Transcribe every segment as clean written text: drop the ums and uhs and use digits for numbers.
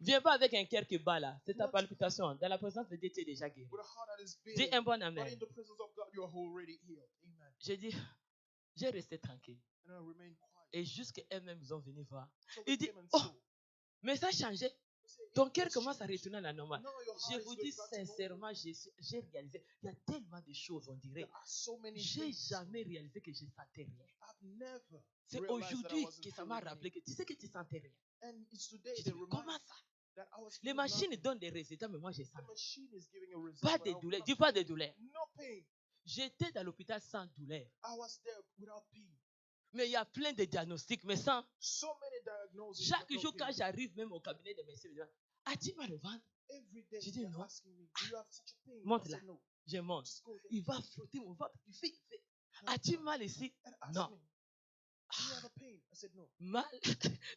Viens pas avec un cœur qui bat là. C'est ta Not- palpitation. Dans la présence de Dieu, tu es déjà guéri. with a heart that is Dis beating. un bon But amen. in the presence of God, you are already healed. Amen. J'ai dit, j'ai resté tranquille. And I remain quiet. Et jusqu'eux-mêmes, ils ont venu voir. So Il they dit, came and oh, saw. mais ça a changé. They say, Ton "It cœur has commence à changed. retourner à la normale. Now your Je heart vous is dis going back to normal." sincèrement, j'ai réalisé, il y a tellement de choses, on dirait. There are so many J'ai things. jamais réalisé que je sentais rien. I've never C'est realized that I aujourd'hui wasn't que ça m'a feeling rappelé que tu sais que tu sentais rien. And it's today Je they dis, remind comment me ça? that I was Les feeling machines nothing. donnent des résultats, mais moi je The sens. machine is giving a result. Pas but de I'm douleur. not Dis pas de feeling douleur. no pain. J'étais dans l'hôpital sans douleur. I was there without pain. Mais il y a plein de diagnostics, mais sans. So many diagnoses. Chaque but no jour, pain. quand j'arrive même au cabinet de médecin, ils me disent, as-tu mal au ventre? Every day Je dis they're non. asking me, do you have such a pain? Monte I là. said, no. Je monte. Just go there. Il va frotter mon ventre. Il fait. And As-tu mal ici? ask Non. me, do you have a pain? I said, no. Mal,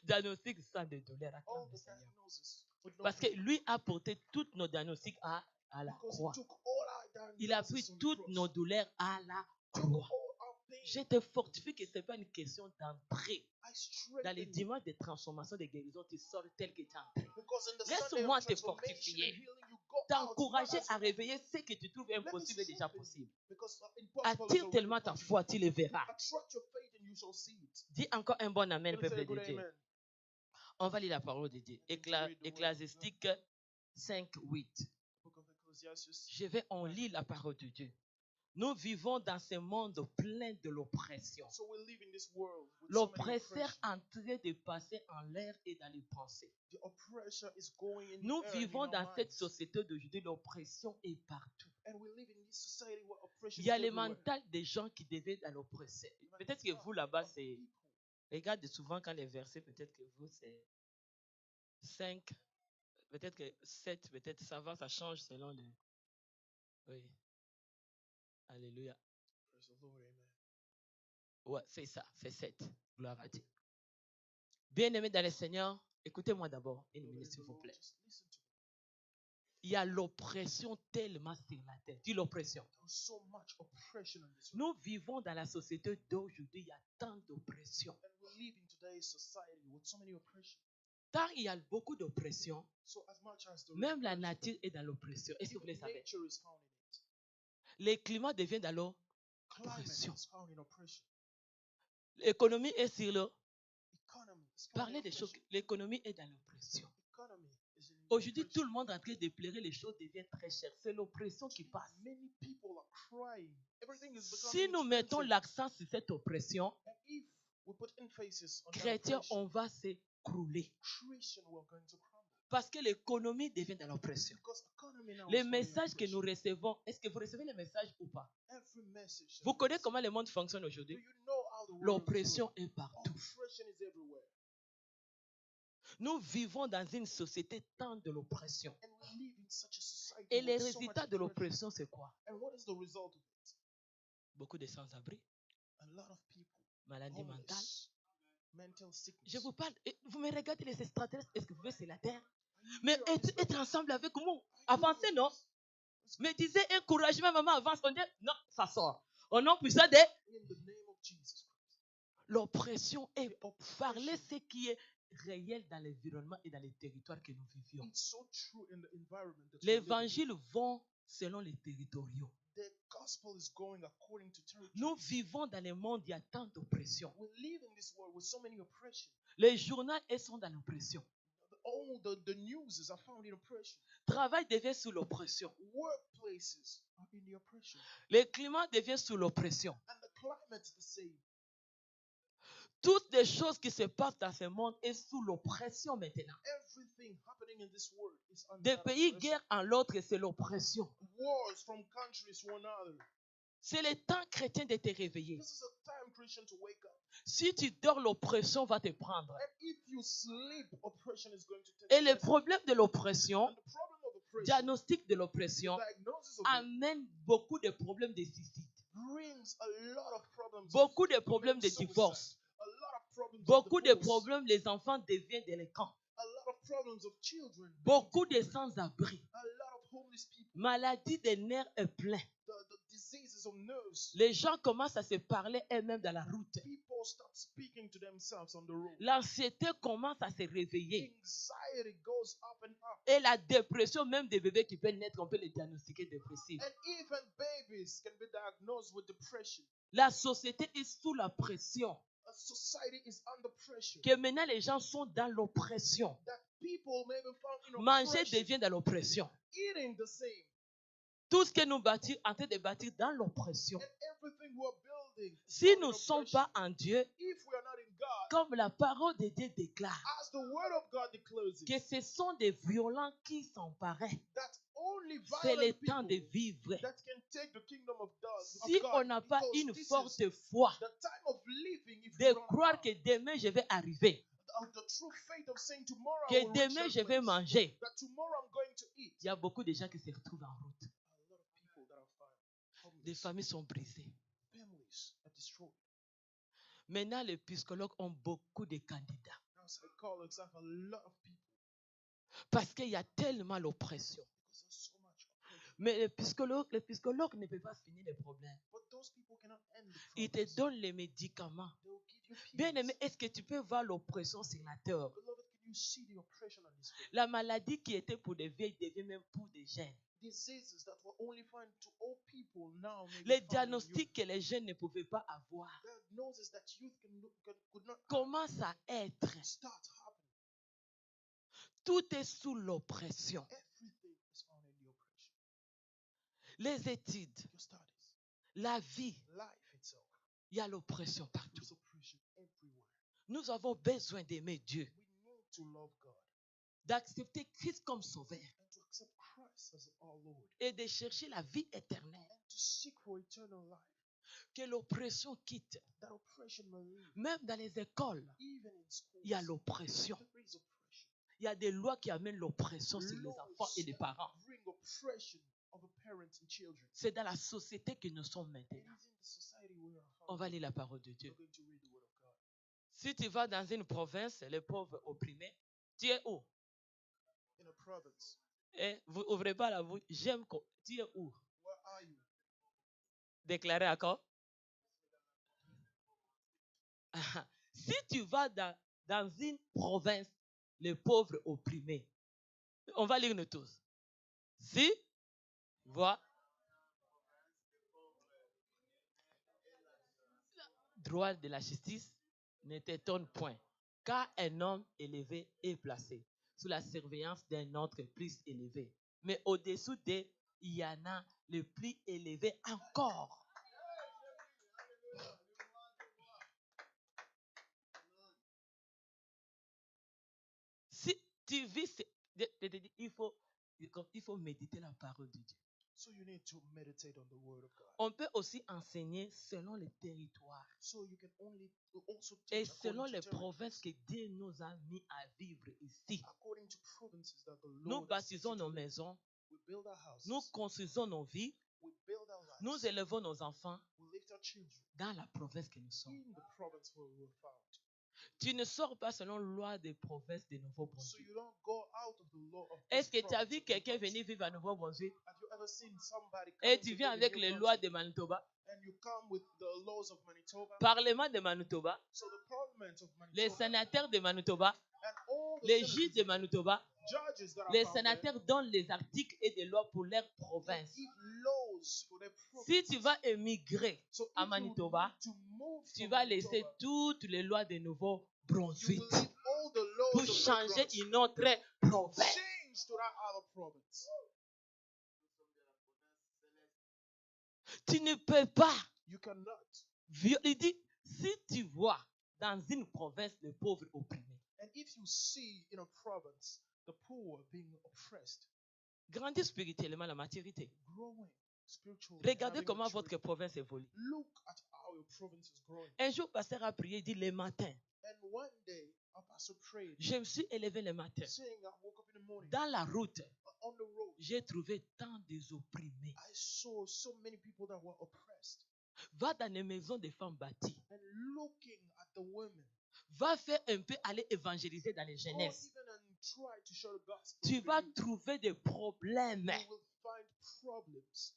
diagnostic sans de douleur. Acclame All le the Seigneur. diagnoses with no Parce que pain. lui a porté toutes nos diagnostics à la Because croix. he took all our Il a pris diagnoses on the toutes cross. nos douleurs à la Took croix. all our pain. Je te fortifie que ce n'est pas une question d'entrée. I Dans les strengthened you. dimanches de transformation, de guérison, tu sors tel que tu es entré. Because in the Laisse-moi Sunday of te transformation and fortifier. healing, you go out, T'encourager not as à you réveiller ce que tu trouves me impossible est déjà strengthen possible. because impossible is Attire already tellement ta possible. foi, tu le verras. Attract your faith and you shall see it. Dis encore un bon amen, Let me say peuple a good de Dieu. amen. On va lire la parole de Dieu. Ecclésiastique 5, 8. Book of Ecclesiastes. Je vais en lire la parole de Dieu. Nous vivons dans ce monde plein de l'oppression. So we live in this world with so many L'oppresseur oppression. en train de passer en l'air et dans les pensées. The oppressor is going in Nous the air and vivons in our dans cette minds. société d'aujourd'hui, l'oppression est partout. And we live in this society where oppression Il y a is le everywhere. mental des gens qui deviennent dans l'oppression. Peut-être que vous là-bas, c'est... People. Regarde souvent quand les versets, peut-être que vous, c'est 5, peut-être que 7, peut-être ça va, ça change selon les... Oui. Alléluia. Praise the Lord, amen. Ouais, c'est ça, c'est 7. Gloire à Dieu. Bien-aimés dans le Seigneur, écoutez-moi d'abord une Beloved minute, in s'il the vous Lord, plaît. just listen to me. Il y a l'oppression tellement sur la terre. Dis l'oppression. There's so much oppression in this world. Nous vivons dans la société d'aujourd'hui, il y a tant d'oppression. And we live in today's society with so many oppression. Tant il y a beaucoup d'oppression, So as much as there is même la oppression, nature est dans l'oppression. Est-ce que vous le even savez? nature is found in it. Le climat devient dans Climate l'oppression. is found in oppression. L'économie est sur le... Economy is found Parlez in des choses. oppression. L'économie est dans l'oppression. Economy is in Aujourd'hui, tout oppression. le monde est en train de pleurer, les choses deviennent très chères. C'est l'oppression qui passe. Many people are crying. Everything is becoming Si nous mettons expensive. l'accent sur cette oppression, And if we put emphasis on that chrétiens, oppression, on va s'écrouler. Christian we're going to crumble. Parce que l'économie devient dans l'oppression. Because economy now Les is found in messages que nous oppression. recevons, est-ce que vous recevez les messages ou pas? Every message that Vous we connaissez receive. comment le monde fonctionne Do aujourd'hui? you know how the world is L'oppression going? est partout. Oppression is everywhere. Nous vivons dans une société tant de l'oppression. And we live in such a society Et les with so much résultats de oppression. l'oppression, c'est quoi? And what is the result of it? Beaucoup de sans-abri, A lot of people, maladie mentale. homeless, mental sickness. Je vous parle, et vous me regardez les extraterrestres, est-ce que vous voyez c'est la terre? Are you Mais here on this être earth? ensemble avec nous, Are you avancez, with non? us? Me disait encouragement, maman avance. On dit non, ça sort. Au nom puissant de In the name of Jesus Christ. l'oppression est Oppression. parler ce qui est réel dans l'environnement et dans les territoires que nous vivions. It's so true in the environment that we live in. L'évangile vont selon les territoriaux. The gospel is going according to territory. Nous vivons dans le monde, il y a tant d'oppression. We live in this world with so many oppression. Les journaux, elles sont dans l'oppression. All the news are found in oppression. Travail devient sous l'oppression. Workplaces are in the oppression. Le climat devient sous l'oppression. And the climate is the same. Toutes les choses qui se passent dans ce monde sont sous l'oppression maintenant. Everything happening in this world is under Des that pays oppression. guerre en l'autre, c'est l'oppression. Wars from countries to another. C'est le temps chrétien de te réveiller. This is a time, Christian, to wake up. Si tu dors, l'oppression va te prendre. And if you sleep, oppression is going to take Et le place. problème de l'oppression, And the problem of oppression, diagnostic de the l'oppression, diagnosis of it, amène beaucoup de problèmes de suicide, brings a lot of problems. beaucoup de problèmes de suicide, divorce, a lot of problems. of beaucoup de divorce, problèmes, les enfants deviennent délinquants. A lot of problems of children. beaucoup de sans-abri, A lot of homeless people. maladie des nerfs est plein. The diseases of nerves. Les gens commencent à se parler eux-mêmes dans la route. People start speaking to themselves on the road. L'anxiété commence à se réveiller. Anxiety goes up and up. Et la dépression, même des bébés qui peuvent naître, on peut les diagnostiquer dépressifs. And even babies can be diagnosed with depression. La société est sous la pression. A society is under pressure. Que maintenant les gens sont dans l'oppression. That people may be found in Manger oppression. devient dans l'oppression. Eating the same. Tout ce que nous bâtissons, en train de bâtir dans l'oppression. And everything we're building. is Si found nous in ne sommes oppression. pas en Dieu, If we are not in God, comme la parole de Dieu déclare, as the word of God declares it, que ce sont des violents qui s'emparaient. that only C'est le violent temps de people vivre. that can take the kingdom of God. Si on n'a pas because une this forte is foi the time of living. If de you don't croire have que demain je vais arriver, the true faith of saying tomorrow I que will reach demain that je vais place, manger, that tomorrow I'm going to eat. il y a beaucoup de gens qui se retrouvent en route. A lot of people that are found Les homeless. familles sont brisées. Families are destroyed. Maintenant, les psychologues ont beaucoup de candidats Now psychologists have a lot of people parce qu'il y a tellement l'oppression. because there's so much oppression. Mais les psychologues ne peuvent pas finir les problèmes. But those people cannot end the Ils te problems. donnent les médicaments. They will give you Bien pills. aimé, est-ce que tu peux voir l'oppression sur la terre? Beloved, can you see the oppression on this world? La maladie qui était pour des vieilles devient même pour des jeunes. Diseases that were only found to old people now may be Les found in youth. diagnostics que les jeunes ne pouvaient pas avoir Diagnoses that youth could not commencent à être. start happening. Tout est sous l'oppression. Everything is found in the oppression. Les études, Your studies, la vie, life itself, il y a l'oppression partout. there's oppression everywhere. Nous avons besoin d'aimer Dieu, We need to love God d'accepter Christ comme sauveur and to accept Christ as our Lord et de chercher la vie éternelle. and to seek for eternal life. Que l'oppression quitte. That oppression may leave. Même dans les écoles, Even in schools, il y a l'oppression. there is oppression. Il y a des lois qui amènent l'oppression sur les enfants et les parents. Bring oppression over parents and children. C'est dans la société que nous sommes It maintenant. is in the society we are On found. va lire la parole de Dieu. We're going to read the word of God. Si tu vas dans une province, les pauvres opprimés, tu es où? In a province, Et vous ouvrez pas la bouche. J'aime. Tu es où? where are you? Déclaré encore. Ah, si tu vas dans une province, les pauvres opprimés, on va lire nous tous. Si, vois, droit de la justice ne t'étonne point, car un homme élevé est placé sous la surveillance d'un autre plus élevé. Mais au-dessous d'eux, il y en a le plus élevé encore. Si tu vis, il faut méditer la parole de Dieu. So you need to meditate on the word of God. On peut aussi enseigner selon les territoires So you can also et teach selon according les to provinces territories, que Dieu nous a mis à vivre ici. according to provinces that the Nous Lord has baptisons set nos to live. maisons, We build our houses. nous construisons nos vies, We build our lives. nous élevons nos enfants We lift our children dans la province que nous sommes. in the province where we were found. Tu ne sors pas selon la loi des provinces de So Nouveau-Brunswick. you don't go out of the law of Est-ce this que tu as province vu of quelqu'un New venir vivre à Nouveau-Brunswick Brunswick. Have you ever seen somebody et come tu to viens live in avec New les lois Brunswick de Manitoba, and you come with the laws of Manitoba? Parlement de Manitoba, So the parliament of les Manitoba sénateurs de Manitoba, and all the les senators juges de Manitoba, judges that are les found there, sénateurs donnent les articles et des lois pour leur they province. give laws for their province. Si tu vas émigrer So à if you Manitoba, need to move tu from vas laisser Manitoba, toutes les lois de you Nouveau-Brunswick will leave all the laws pour of New changer Brunswick une autre province. change to that other province. Tu ne peux pas. You cannot. Il dit, si tu vois dans une province les pauvres opprimés, And if you see in a province the poor being oppressed, grandis spirituellement la maturité. growing spiritually, Regardez having comment maturity, votre province évolue. look at how your province is growing. Un jour, pasteur a prié, il dit le matin. And one day, a pastor prayed, Je me suis élevé le matin. saying, I woke up in the morning Dans la route, on the road. j'ai trouvé tant des opprimés. I saw so many people that were oppressed. Va dans les maisons des femmes bâties. And looking at the women, Va faire un peu aller évangéliser dans les or jeunesses. even in try to share the gospel tu with vas you, trouver des problèmes. you will find problems.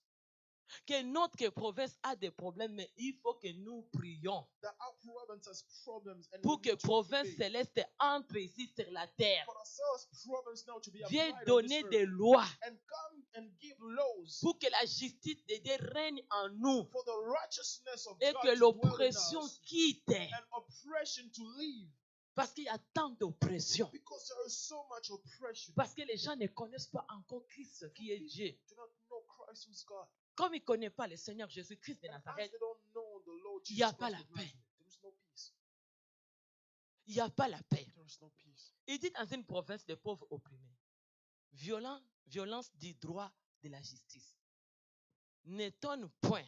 Que notre province a des problèmes, mais il faut que nous prions That our province has problems, and pour we que need to province pray céleste entre ici sur la terre. for ourselves province now to be Viens applied on this donner earth, des lois and come and give laws pour que la justice de Dieu règne en nous for the righteousness of et God que to dwell in l'oppression us, quitte. and oppression to leave, Parce qu'il y a tant d'oppression. because there is so much oppression. Parce que les gens ne connaissent pas encore Christ qui est Dieu. Do not know Christ who is God. Comme ils ne connaissent pas le Seigneur Jésus-Christ de And as Nazareth, they don't know the Lord il n'y a Jesus pas Christ la of paix. Nazareth, there is no peace. Il n'y a pas la paix. There is no peace. Il dit dans une province de pauvres opprimés, violence du droit de la justice. N'étonne point.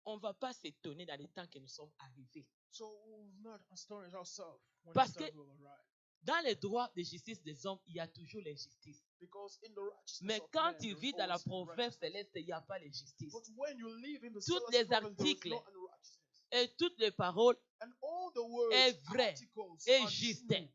On ne va pas s'étonner dans les temps que nous sommes arrivés. So we will not astonish ourselves when Parce the time que- will arrive. Dans les droits de justice des hommes, il y a toujours l'injustice. Because in the righteousness Mais of quand man, tu there is vis dans la always province unrighteousness. céleste, il n'y a pas d'injustice. But when you live in the Toutes celestial les province, there is articles no unrighteousness. et toutes les paroles And all the words, est vrai articles et are juste. true.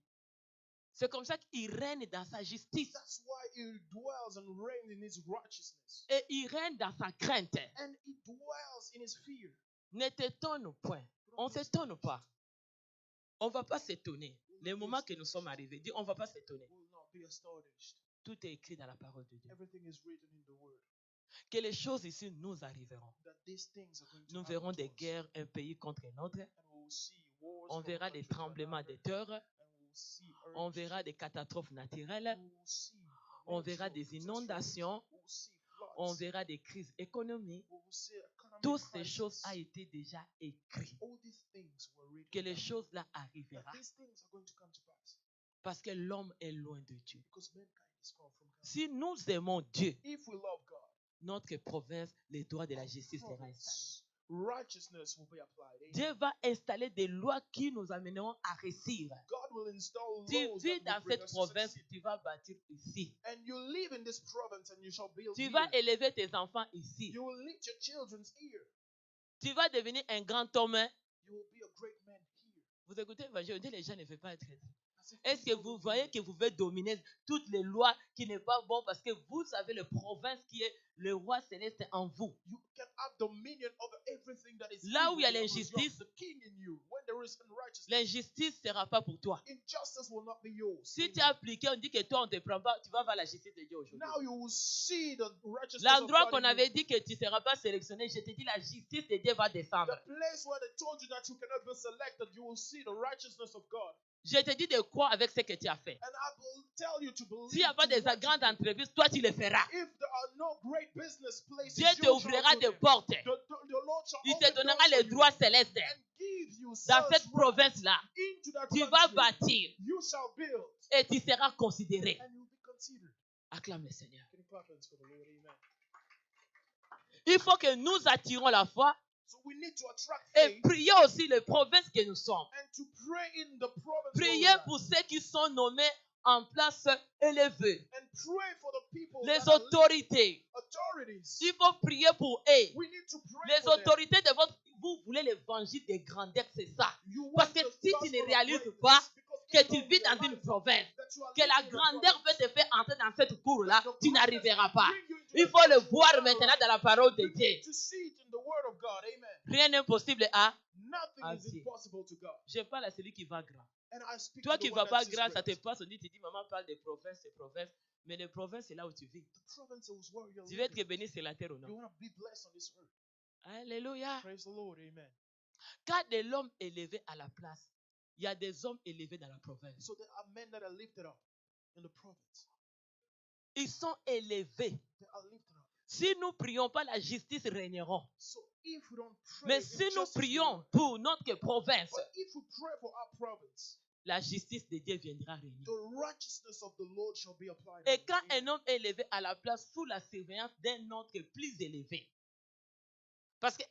C'est comme ça qu'il règne dans sa justice That's why he dwells and reigns in his righteousness. et il règne dans sa crainte. And he dwells in his fear. Ne t'étonne point. On ne s'étonne pas. On ne va pas s'étonner. Le moment que nous sommes arrivés, dit on ne va pas s'étonner. We will not be astonished. Tout est écrit dans la parole de Dieu. Everything is written in the word. Que les choses ici nous arriveront. That these things are going to Nous happen verrons to des us. guerres, un pays contre un autre. And we will see wars On from verra des country to tremblements de another. terre. And we will see On earths. verra des catastrophes naturelles. We will see On verra natural des catastrophes. inondations. We will see floods. On verra des crises économiques. We will see economic Toutes ces crisis. choses ont été déjà écrites. All these things were written Que les down. choses là That arriveront. these things are going to come to pass. Parce que l'homme est loin de Dieu. Because mankind is far from God. Si nous aimons Dieu, If we love God, notre province, les droits de la our justice sera installé. province, righteousness will be applied. Amen. Dieu va installer des lois qui nous amèneront à réussir. God will install Tu laws vis that dans will bring cette us to province, succeed. tu vas bâtir ici. And you live in this province and you shall build Tu here. vas élever tes enfants ici. You will lift your children's ear. Tu vas devenir un grand homme. You will be a great man here. Vous écoutez l'évangile, on dit les gens ne veulent pas être chrétiens. As if Est-ce que people vous don't voyez know. que vous pouvez dominer toutes les lois qui n'est pas bon parce que vous savez le province qui est le roi céleste en vous. You can have dominion over everything that is Là où il y a evil, because you have l'injustice, the king in you. When there is unrighteousness, l'injustice ne sera pas pour toi. injustice will not be yours. Si tu Amen. as appliqué, on dit que toi on ne te prend pas, tu vas voir la justice de Dieu aujourd'hui. Now you will see the righteousness L'endroit of qu'on God in avait you. dit que tu ne seras pas sélectionné, je te dis la justice de Dieu va descendre. The place where they told you that you cannot be selected, you will see the righteousness of God. Je te dis de croire avec ce que tu as fait. And I will tell you to believe. S'il n'y a pas to des what you grandes do. entreprises, toi tu le feras. If there are no great business places, Dieu you te shall ouvrira do des them. portes. The Lord shall Il te open donnera doors les for you droits célestes. and give you Dans such cette right province-là, into that tu vas country. bâtir You shall build et tu seras considéré. and you'll be considered. Acclame le Seigneur. Can you clap hands for the Lord? Amen. Il faut que nous attirons la foi So we need to attract et faith prier aussi les provinces que nous sommes. and to pray in the province where Priez we're at. pour ceux qui sont nommés en place élevée. And pray for the people Les that are autorités. authorities. Il faut prier pour eux. We need to pray Les for them. autorités de votre... Vous voulez l'évangile de grandeur, c'est ça. You want Parce que the si tu gospel ne of réalises greatness, pas because que if tu you vis dans realize une province, that you are que la living in a grandeur province, peut te faire entrer dans cette cour-là, that the tu n'arriveras province pas. bring you into Il the faut le province, voir you maintenant never dans la parole de You Dieu. need to see it in the word of God. Amen. Rien n'est impossible à... Nothing Ah, is si. impossible to God. Je parle à celui qui va grand. And I speak Toi to qui the ne vas one pas that sees grand, ça te great. passe, on dit, tu dis, maman parle des provinces, des provinces. Mais les provinces, c'est là où tu vis. The province is where you're Tu veux être living. béni sur la terre ou You non? want to be blessed on this earth. Alléluia. Praise the Lord. Amen. Quand de l'homme élevé à la place, il y a des hommes élevés dans la province. So there are men that are lifted up in the province. Ils sont élevés. They are lifted up. Si nous ne prions pas, la justice régneront. So if we don't pray, Mais si nous injustice will prions reign. pour notre province, But if we pray for our province, la justice de Dieu viendra régner. the righteousness of the Lord shall be applied. Et on us. quand Amen. un homme est élevé à la place sous la surveillance d'un autre plus élevé, parce que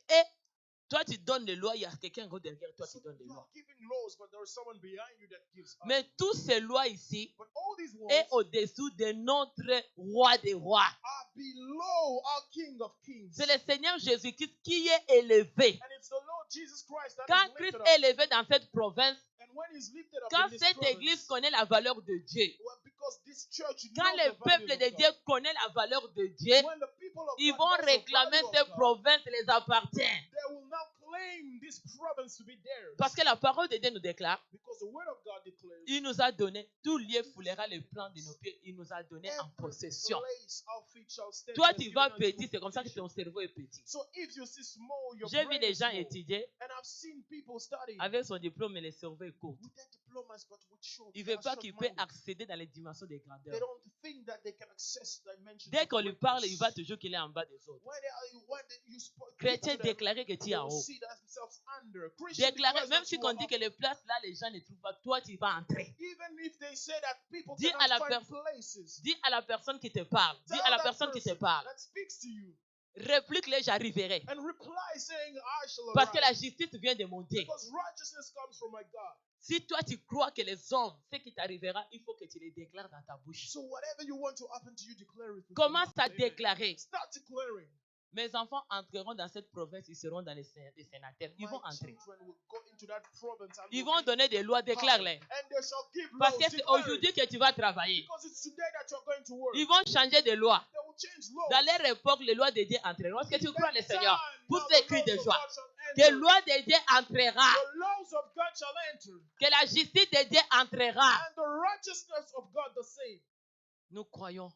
toi tu donnes les lois, il y a quelqu'un derrière toi qui So donne les you lois. are giving laws, but there is someone behind you that gives up. Mais toutes ces lois ici But all these laws est au-dessous de notre roi des rois. are below our King of Kings. C'est le Seigneur Jésus-Christ qui est élevé. And it's the Lord Jesus Christ that Quand is Christ lifted est up. élevé dans cette province, And when he's lifted up Quand in this cette église province, connaît la valeur de Dieu, because this church quand knows le the value peuple of de God, Dieu connaît la valeur de Dieu, when the people of ils God vont knows the réclamer value of ces God, provinces les appartiennent. they will now claim this province to be theirs. Parce que la parole de Dieu nous déclare, Because the word of God declares, il nous a donné, tout lieu foulera le plan de nos pieds, il nous a donné en possession. place our feet shall stand. Toi, tu vas petit, c'est comme ça que ton cerveau est petit. So if you see small, your J'ai vu brain des is gens small. étudier And I've seen people study avec son diplôme, mais le cerveau est court. with their diplomas, but with short. Il ne they veut are pas qu'il peut short-minded. accéder dans les dimensions des They grandeurs. don't think that they can access dimensions Dès of qu'on lui parle, il greatness. va toujours qu'il est en bas des autres. When you speak Chrétien, to them, déclarer que tu they es en will haut. see themselves under. Christian Déclarer, declares même that si you on are dit up. que les places là, les gens ne trouvent pas, toi tu vas entrer. Even if they say that people Dis à cannot la find personne, places, dis à la personne qui te parle, dis tell à la that personne qui te person parle, that speaks to you réplique-le, j'arriverai. and reply saying, I shall Parce que la arrive. justice vient de monter. Because righteousness comes from my God. Si toi tu crois que les hommes, ce qui t'arrivera, il faut que tu les déclares dans ta bouche. So whatever you want to happen to you, declare it. with your Commence mouth. à Amen. déclarer. Start declaring. Mes enfants entreront dans cette province, ils seront dans les sénateurs. Ils vont My entrer. children will go into that province and Ils will vont be donner des lois, déclare-les. and they shall give Parce laws. que c'est Declare it. aujourd'hui que tu vas travailler. Because it's today that you're going to work. Ils vont changer de loi. They will change laws. Dans leur époque, les lois de Dieu entreront. Est-ce que tu crois le Seigneur? Now Pousse the les cris laws de of joie. God shall Que enter. loi de Dieu entrera. The laws of God shall enter. Que la justice de Dieu entrera. And the righteousness of God the same. Nous croyons.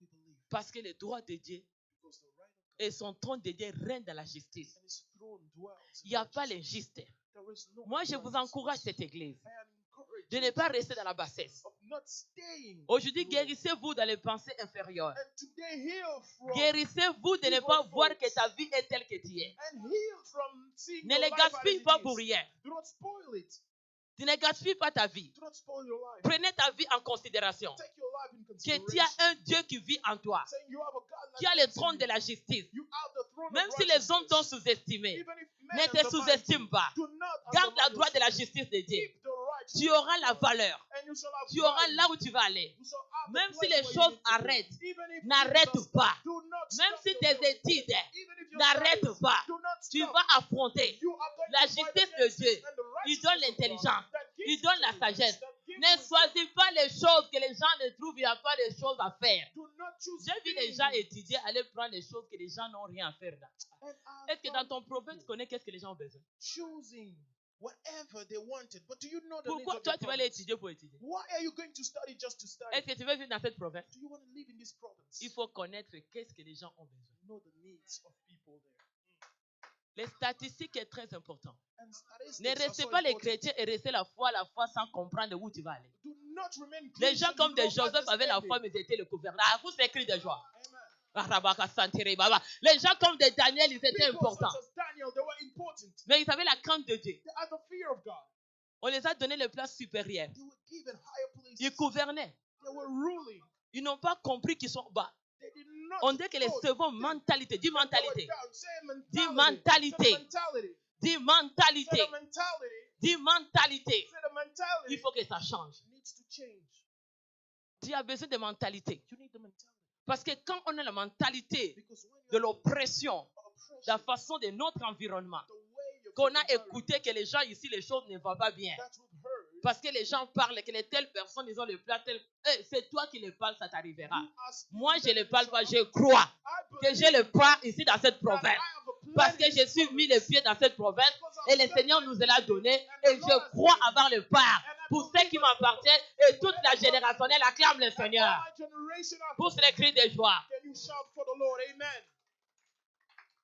We believe. Parce que le droit de Dieu Because the right of God et son trône de Dieu règne dans la justice. and his throne dwells Il in n'y a pas righteousness. l'injuste. There is no Moi, je vous unrighteousness. encourage cette église I am encouraged de ne pas rester dans la bassesse. of not staying. Aujourd'hui, low. guérissez-vous dans les pensées inférieures. And today heal from Guérissez-vous de ne pas voir que ta vie est telle que tu es. and heal from seeing Ne your les life as gaspille it pas is. pour rien. Do not spoil it. Tu ne gaspilles pas ta vie. Do not spoil your life. Prenez ta vie en considération. Take your life in Que consideration. tu as un Dieu qui vit en toi. Saying you have a God that Tu as le lives in trône you. de la justice. You have the throne Même of si les hommes t'ont righteousness. sous-estimé, Even if ne men te undermine sous-estime you, pas. do not Garde la undermine droite de la yourself. justice de Dieu. Keep the righteousness Tu auras of la God, valeur. and you shall have Tu auras value. là où tu vas aller. You shall have the Même si place les where you choses need to go. arrêtent, Even if n'arrête things are pas. stopped, do not Même stop si your tes progress. études Even if your n'arrêtent studies pas, do not tu stop, vas affronter. you are going La to fight justice de against Dieu, it, and the il donne righteousness of God l'intelligence, that gives il donne la intelligence, sagesse. that gives Ne wisdom. choisis pas les choses que les gens ne trouvent, il n'y a pas de choses à faire. Do not choose J'ai vu des things. gens étudier, aller prendre des choses que les gens n'ont rien à faire là. And Est-ce que dans found ton prophète, tu people connais qu'est-ce que les gens ont besoin? choosing whatever they wanted. But do you know the needs Pourquoi of toi your tu vas aller province? étudier pour étudier? Why are you going to study just to study? Est-ce que tu veux vivre dans cette province? Do you want to live in this province? Il faut connaître qu'est-ce que les gens ont besoin. Know the needs of people there. Les statistiques est très important. And statistics Ne are restez so pas les important. chrétiens et restez la foi sans comprendre où tu vas aller. Do not remain Les gens Christian, comme you des don't Joseph avaient la understand foi, it. mais ils étaient le gouverneur. Ah, vous c'est cri de joie. Amen. Arabaka Santere Baba. Les gens comme des Daniel, ils étaient People importants. such as Daniel, they were important. Mais ils avaient la crainte de Dieu. They had the fear of God. On les a donné les places supérieures. They were given higher places. Ils gouvernaient. They were ruling. Ils n'ont pas compris qu'ils sont bas. They did not On dit que les know servants, that mentalité, dis they were mentalité, down. Say Dis mentality. mentalité. Say the mentality. dis Say mentalité, the mentality. dis mentalité. Say the mentality. Il faut que ça change. Needs to change. Tu as besoin de mentalité. You need the mentality. Parce que quand on a la mentalité Because when de you l'oppression, oppression, la façon de notre environnement, the way of qu'on your a environment, écouté que les gens ici, les choses ne vont pas bien. that we've heard, Parce que les gens parlent, que les telles personnes, ils ont le plat tel. C'est toi qui le parles, ça t'arrivera. you ask Moi, je people ne le parle that pas, you je crois I que j'ai le pas ici dans cette that I province. have a plan Parce que in je this suis mis les province. pieds dans cette province Because et I've le stepped Seigneur nous l'a donné et je crois avoir le part. Pour ceux qui m'appartiennent et toute la générationnelle acclame le Seigneur. All my generation after Pousse me, les cris de joie. Can you shout for the Lord? Amen.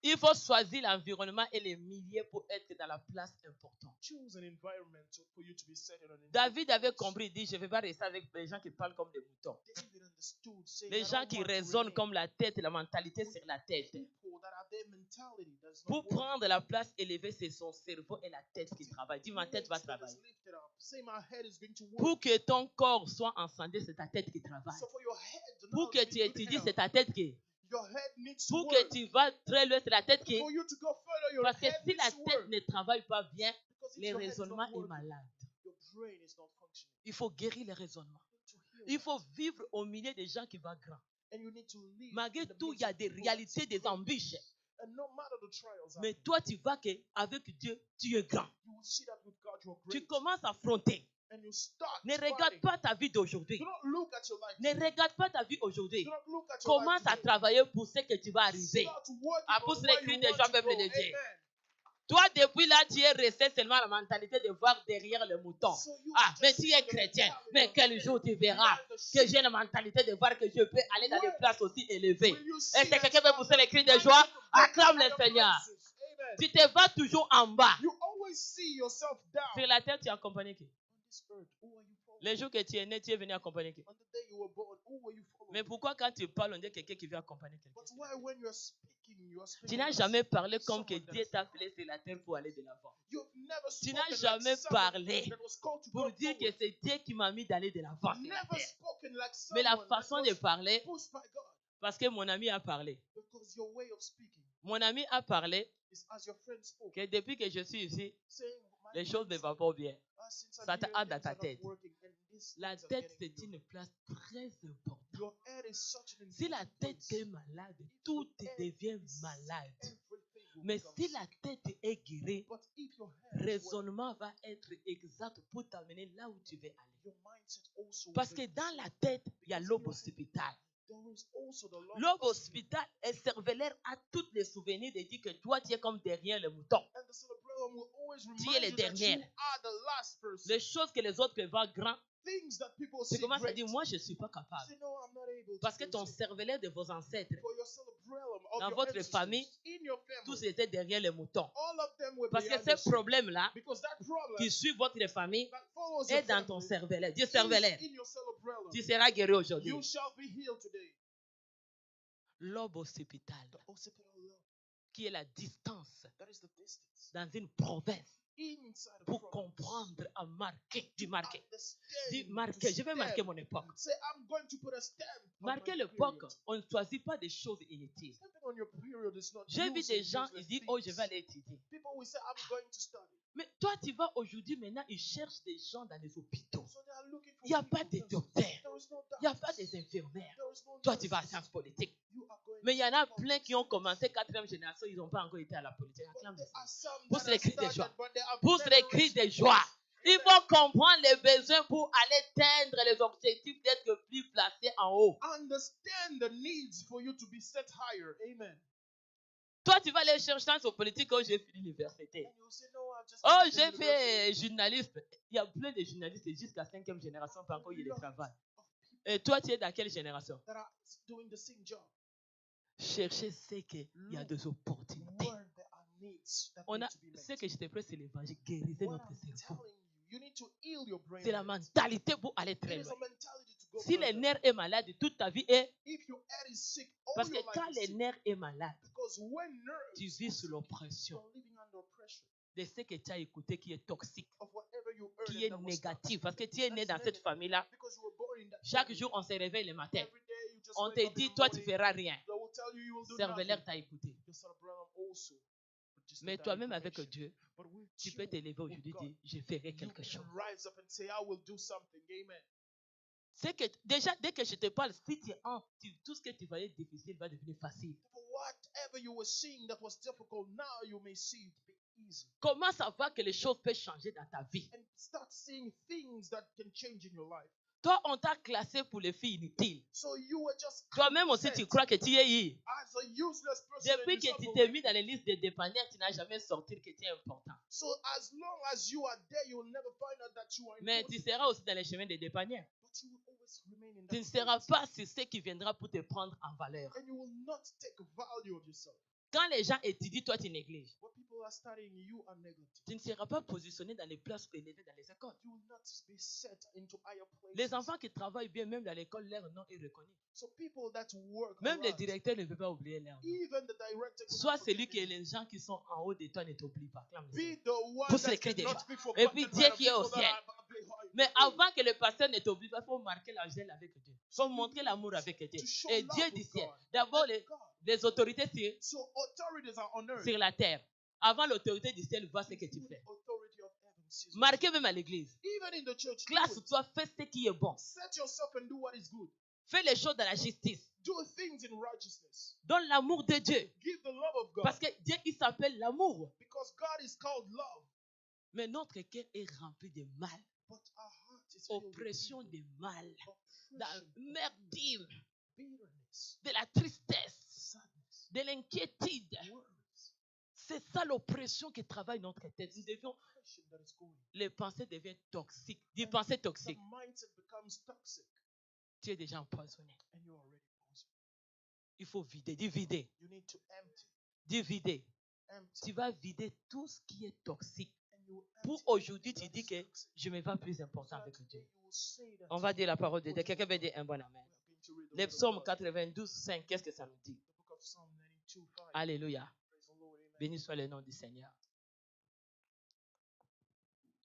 Il faut choisir l'environnement et les milieux pour être dans la place importante. Choose an environment for you to be set in an David avait compris, il dit, je ne vais pas rester avec les gens qui parlent comme des moutons. David understood, saying, Les I gens don't qui want to raisonnent remain comme la tête et la mentalité sur la tête. people that have their mentality does not Pour work. prendre la place élevée, c'est son cerveau et la tête qui travaillent. Dis, ma tête va Legs that is travailler. lifted up. Say my head is going to work. Pour que ton corps soit en santé, c'est ta tête qui travaille. So for your head to Pour now que be tu good étudies, health, c'est ta tête qui. your head needs to Pour work. que tu vas très loin, c'est la tête qui. For you to go further, your Parce que head si la needs to tête work. ne travaille pas bien, Because if le your head is raisonnement not est working, malade. your brain is not functioning. Il faut guérir le raisonnement. To heal Il that. faut vivre au milieu des gens qui vont grand. And you need to live Malgré in the tout, il midst y a of des people réalités, that des grow. embûches. And no matter the trials, Mais toi, tu vois qu'avec Dieu, tu es grand. you will see that with God you are Tu great. commences à affronter. And you start Ne regarde fighting. pas ta vie d'aujourd'hui. Do not look at your life Ne today. regarde pas ta vie aujourd'hui. Do not look at your life Commence à today. travailler pour ce que tu vas arriver. Start working Ah, on pousse where les cris you des want gens, to peuple go. de Dieu. Amen. Toi, depuis là, tu es resté seulement la mentalité de voir derrière le mouton. So you Ah, mais just tu see es the chrétien. mentality Mais of quel the jour tu enemy. verras Behind the que sheep. j'ai la mentalité de voir que je peux aller dans des places aussi élevées. Will you Est-ce see que that quelqu'un peut you pousser are les cris de running joie? to get Acclame to le higher Seigneur. places. Amen. Tu te vas toujours en bas. You always see yourself down. Sur la terre, tu es accompagné qui? On this earth, who are you following? Le jour que tu es né, tu es venu accompagner qui? On the day you were born, who were you following? Mais pourquoi quand tu parles, on dit quelqu'un qui vient accompagner quelqu'un? But why when you are speaking Tu n'as as jamais parlé comme que someone that Dieu is t'a not. appelé sur la terre pour aller de l'avant. You've never Tu spoken n'as like jamais someone parlé that was called to pour go dire que forward. c'est Dieu qui m'a mis d'aller de l'avant sur la Never terre. spoken like Mais la someone that façon de was parler, pushed by God. parce que mon ami a parlé. Because your way of speaking Mon ami a parlé is as your friend spoke. que depuis que je suis ici, Saying, my les choses ne friend vont pas bien. since I'm Ça te here, hante dans things ta are not tête. working, and these La things are tête, getting c'est you. une place très importante. Your head is such an Si la important tête place. est malade, tout devient malade. Mais si la tête est guérie, But if your head is working, raisonnement va être exact pour t'amener là où tu veux aller. your mindset also will Parce be que the dans same. la tête, il y a l'aube hospitale. There is also the love L'aube hospital. hospitale est cervelaire à tous les souvenirs de dire que toi, tu es comme derrière le mouton. And the cerebellum will always Tu es remind le you that you dernier. are the last person. Les choses que les autres voient grands, Things that people tu see commences à great. dire, moi, je ne suis pas You capable. say, no, I'm not able Parce to que do ton so. cervelaire de vos ancêtres, For your cerebellum of dans your votre ancestors, famille, in your tous family, étaient derrière le mouton. all of them were Parce que behind ce the sheep. problème-là, Because that problem qui suit votre famille, that follows your est dans ton family cervelaire. Dis is cervelaire. in your cerebellum. Tu seras guéri aujourd'hui. You shall be healed today. L'aube hospitale, The occipital lobe, qui est la distance that is the distance dans une province inside of pour province. comprendre à marquer. Dis marquer. Understand, Dis to marquer. Je vais marquer stamp. mon époque. Say, I'm going to put a stamp on Marquer my l'époque, period. on ne choisit pas des choses inutiles. Stamping on your period is not J'ai vu using des gens, useless ils disent, oh, je things. vais aller étudier. People will say, I'm going to study. Mais toi, tu vas aujourd'hui, maintenant, ils cherchent des gens dans les hôpitaux. So they are looking for Il n'y a pas people. de docteurs. There is no Il n'y a pas doctors. des infirmières. There is no Toi, tu vas à nurses. sciences politiques. You are going Mais il y en to a politics. plein qui ont commencé 4e génération, ils n'ont pas encore été à la politique. But Acclame there le are Seigneur. some Pousse that les have cris de started, joie. but they have Pousse never les cris reached de the joie. place. Il faut comprendre les besoins pour aller atteindre les objectifs d'être plus placé en haut. Understand the needs for you to be set higher. Amen. Toi, tu vas aller chercher sciences politiques quand j'ai fini l'université. And you say, no, I've just Oh, finished j'ai university. fait journaliste. Il y a plein de journalistes jusqu'à 5e génération, pas encore il y a des travail. Et toi, tu es dans quelle génération? That are doing the same job. Cherchez ce qu'il y a des opportunités. Where there are needs that On need a, to be met. ce que je te prête, c'est l'évangile. Guérisez What notre I'm cerveau. telling you, you need to heal your brain. C'est la mentalité pour aller It très is loin. a mentality to go Si le further. nerf est malade, toute ta vie est. If your head is sick, all Parce que your life quand is le sick. nerf est malade, Because when nerves tu vis sous l'oppression you're living under pressure de ce que tu as écouté qui est toxique, of whatever you earn qui est that was négatif. toxic. Parce que tu es né dans cette famille-là. Because you were born in that Chaque family. jour, on se réveille le matin. Every day you just On wake te up in dit, the toi, tu morning, feras rien. they will tell you will do Cervelaire nothing. t'a écouté. Your cerebellum also. But just Mais that toi-même, avec information. Dieu, But with tu you, peux te lever with aujourd'hui et God, dire, je ferai you quelque can chose. rise up and say, I will do something. Amen. C'est que déjà, dès que je te parle, si tu es tout ce que tu voyais difficile va devenir facile. For whatever you were seeing that was difficult, now you may see it be easy. Commence à voir que les choses peuvent changer dans ta vie. And start seeing things that can change in your life. Toi, on t'a classé pour les filles inutiles. So you were just Toi-même aussi, tu crois que tu es eu. as a useless person. Depuis and you que tu start t'es believing. mis dans les listes de dépanneurs, tu n'as jamais sorti que tu es important. So as long as you are there, you will never find out that you are Mais important. tu seras aussi dans les chemins des dépanneurs. But you will always remain in Tu that ne seras place. pas sur ce qui viendra pour te prendre en valeur. And you will not take value of yourself. Quand les gens étudient, toi, tu négliges. What people are studying, you are neglecting. Tu ne seras pas positionné dans les places élevées dans les écoles. You will not be set into higher places. Les enfants qui travaillent bien, même dans l'école, leur nom est reconnu. So people that work a Même les lot, directeurs ne peuvent pas oublier leur nom. even the director, cannot Soit forget celui que it. les gens qui sont en haut de toi ne t'oublient pas. Acclame le Seigneur. Be the one Pousse les that cris de cannot joie. be Et forgotten puis by Dieu the qui est au people that ciel. are behind Mais you. avant que le pasteur ne t'oublie pas, il faut marquer la gêne avec Dieu. Il faut montrer l'amour avec Dieu. To show Et love Dieu with du ciel. God. D'abord, And God. les autorités So authorities are on earth. sur la terre. Avant l'autorité du ciel, vois ce que tu fais. Authority of heaven sees what Marquez même à l'église. you do. Even in the church, do it. Classe-toi, fais ce qui est bon. Set yourself and do what is good. Fais les choses dans la justice. Do things in righteousness. Donne l'amour de Dieu. Give the love of God. Parce que Dieu, il s'appelle l'amour. Because God is called love. Mais notre cœur est rempli de mal. But our heart is filled with Oppression evil, de mal. oppression, Merdime. bitterness, De la tristesse. sadness, De l'inquiétude. worries. C'est ça l'oppression qui travaille notre tête. Nous devions, Oppression that is going. les pensées deviennent toxiques. Des pensées The toxiques. mindset becomes toxic, Tu es déjà empoisonné. and you're already poisoned. Il faut vider. Dis vider. You need to empty. Dis vider. Empty. Tu vas vider tout ce qui est toxique. And you will Pour empty aujourd'hui, tu that dis is que toxic. je me vois plus important So that avec today Dieu. you will say that On va dire la parole de Dieu. we Quelqu'un veut dire un bon amen. are going to read the Les word of psaumes God. 92, 5, qu'est-ce que ça nous dit? The book of Psalm 92, 5. Alléluia. Praise the Lord, amen. Béni soit le nom du Seigneur.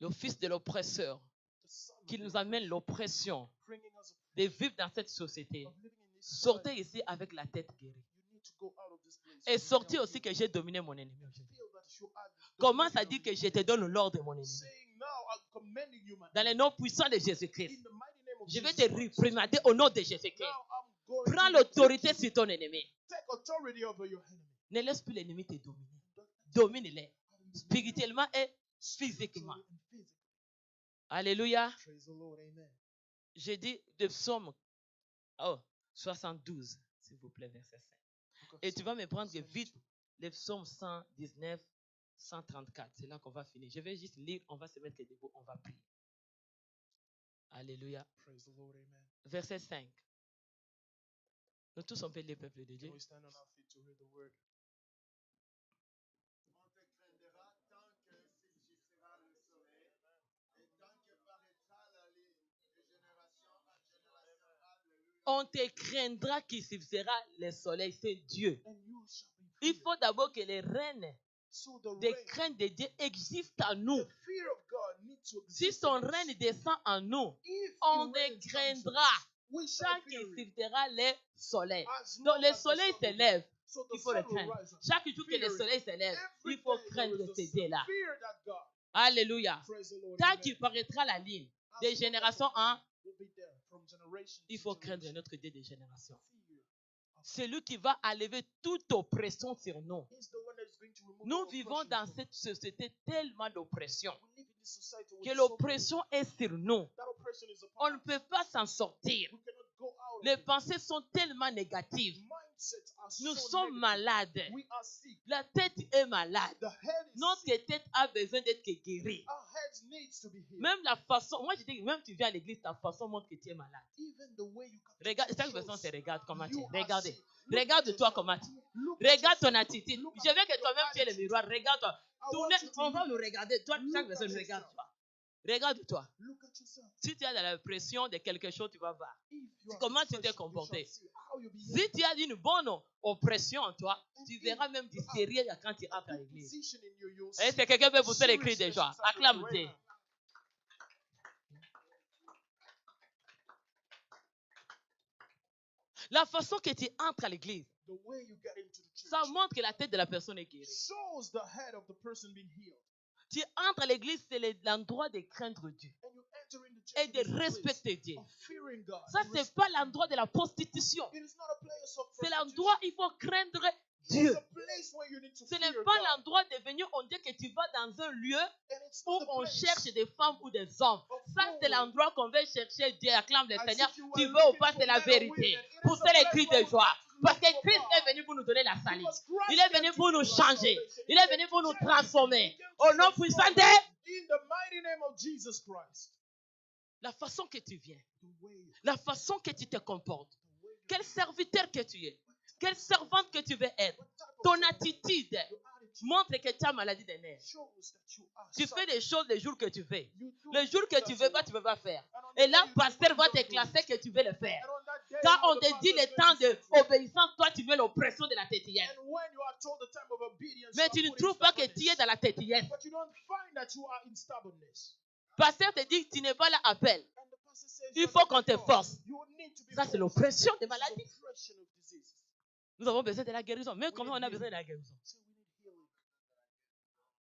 Le fils de l'oppresseur The Son of qui the nous amène oppressor, l'oppression bringing us de vivre dans cette société. of living in this Sortez society. ici avec la tête guérie. You need to go out of this place. Et with sortez now aussi que j'ai dominé mon ennemi aujourd'hui. feel that you are the Commence à dominion dire of que the je te donne l'ordre de mon ennemi. saying now I'm commending you, man. Dans le nom puissant de Jésus-Christ. In the mighty name of Je vais Jesus te Christ. réprimander au nom de Jésus-Christ. Now I'm going Prends to l'autorité rebuke you. sur ton ennemi. Take authority over your enemy. Ne laisse plus l'ennemi te dominer. Don't Domine-les. let him Spirituellement et spiritually physiquement. and physically. Alléluia. Praise the Lord, amen. J'ai dit de psaume 72, s'il vous plaît, verset 5. Book of Et tu vas me prendre 72. vite les psaumes 119, 134. C'est là qu'on va finir. Je vais juste lire, on va se mettre debout, on va prier. Alléluia. Praise the Lord, amen. Verset 5. Nous tous, on peut lire, peuple de Can Dieu. we stand on our feet to hear the word? On te craindra tant que subsistera le soleil, et tant que paraîtra la lune, de génération en génération. Alléluia. On te craindra qui suffira le soleil, c'est Dieu. And you shall be Il feared. faut d'abord que les rênes So the des reign, craintes de Dieu existent en nous. the fear of God needs to Si exist. son in us. règne descend en nous, If on he te reigns unto craindra us, we shall tant fear qu'il him. suffira le soleil. As Donc long le as the soleil sun se will- lève, So the il faut le sun will craindre. rise up. Chaque jour que le Fear it. soleil se lève, Every il faut day there craindre is ce the Dieu-là. fear that God. Alléluia. Praise the Lord. Tant amen. qu'il paraîtra la ligne As des long as générations the en, Lord will be there from generation il to faut craindre generation. notre Dieu des générations. Fear of C'est lui qui va enlever toute oppression sur nous. He's the one that is going to remove Nous all vivons oppression dans from cette us. société tellement d'oppression We live in this society with que so many- l'oppression est sur nous. that oppression is upon On ne us. peut pas s'en sortir. We cannot go out Les of it. pensées sont tellement négatives. Mindsets are Nous so sommes negative. malades. We are sick. La tête est malade. The head is Notre sick. tête a besoin d'être guérie. Our heads needs to be healed. Même la façon, moi je dis, même tu viens à l'église, ta façon montre que tu es malade. Even the way you come to Regarde, church chaque personne shows se regarde comment tu you es. are Regardez. sick. Look at Regarde-toi yourself. comment tu es. Look at Regarde ton yourself. attitude. Look at Je veux que your toi-même tu es le attitude. miroir. Regarde-toi. I Tournez, want you to on va look- nous regarder. Toi, look chaque at personne, yourself. regarde-toi. Regarde-toi. Look at yourself. Si tu as de la pression de quelque chose, tu vas voir. If you are Comment tu t'es depression, you comporté? shall see how you behave. Si tu as une bonne oppression en toi, tu verras même du sérieux quand tu rentres à Good l'église. position in you, you'll Et see c'est quelqu'un peut pousser les cris seriousness de joie. inside of you Acclame right Dieu. now. La façon que tu entres à l'église, The way you get into the church ça montre que la tête de la personne est guérie. shows the head of the person being healed. Tu entres à l'église, c'est l'endroit de craindre Dieu And you enter in the church et in de this place respecter Dieu. of fearing God. Ça, and c'est respect. pas l'endroit de la prostitution. It is not a place of C'est prostitution. l'endroit où il faut craindre It's Dieu. a place where you need to Ce fear n'est pas God. l'endroit de venir, on dit que tu vas dans un lieu And it's où not the on place cherche des femmes ou des hommes. of Ça, c'est going l'endroit qu'on veut chercher Dieu. Acclame le as Seigneur. if you Tu were veux ou looking pas, for c'est la men or vérité. women. It is Poussez a les place cris where de we joie. look Parce que for Christ God. est venu pour nous donner la salut. Because Christ Il est came venu to pour nous give us changer. salvation. Il est venu pour nous He came to transformer. change us. Au nom puissant de In the mighty name of Jesus Christ. la façon que tu viens, The way, la façon que tu te comportes, the way you quel serviteur que tu es, quelle servante que tu veux être, what type of ton servant, attitude your attitude montre que tu as maladie des nerfs. shows that you are Tu fais suffering. des choses le jour que tu veux. You do Le jour que things tu that veux pas, you tu ne peux pas faire. want. And on Et the là, day you pasteur do va it, te you don't do classer it. que tu veux le faire. And on that day, Quand you know on the te dit pastor le is going temps to say to you, d'obéissance, toi tu veux l'oppression de la tétillette. and when you are told the time of obedience, Mais you tu are ne put in trouves pas que tu stubbornness. es dans la tétillette. But you don't find that you are in stubbornness. Pasteur te dit que tu n'es pas là, appelle. And the pastor says Il you are faut not qu'on te forced. force. You need to be Ça, c'est forced. l'oppression des This is maladies. oppression of diseases. Nous avons besoin de la guérison. Même We combien need on a healing. besoin de la guérison. So we need healing.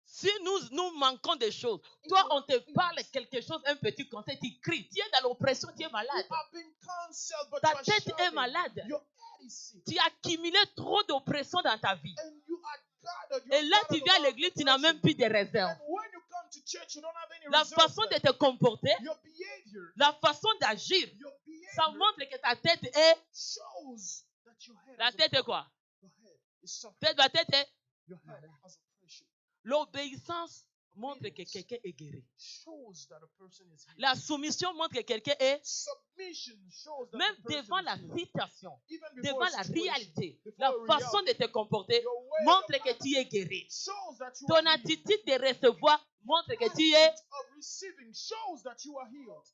Si nous manquons des choses, toi on te parle quelque chose, un petit conseil, tu cries, tu es dans l'oppression, tu es malade. You have been counseled, but Ta you are tête est shouting. malade. Your is sick. Tu as accumulé trop d'oppression dans ta vie. And you are gathered. You Et are là, tu gathered viens à around l'église, tu n'as même oppression. plus de réserve. And when you come to church, you don't have any La reserve façon de left. te comporter, Your behavior, la façon d'agir, your ça behavior montre que ta tête est... shows that your head La has a tête est problem. quoi? Your head is suffering. Peut-être la tête est... Your head has oppression. L'obéissance montre que quelqu'un est guéri. Shows that a person is healed. La soumission montre que quelqu'un est... Submission shows that Même the person devant is la healed. situation, Even before devant a la situation, réalité, before la a façon de reality, te comporter your way montre of que tu es guéri. shows that you Ton are healed. attitude de recevoir montre que tu es... Attitude of receiving shows that you are healed.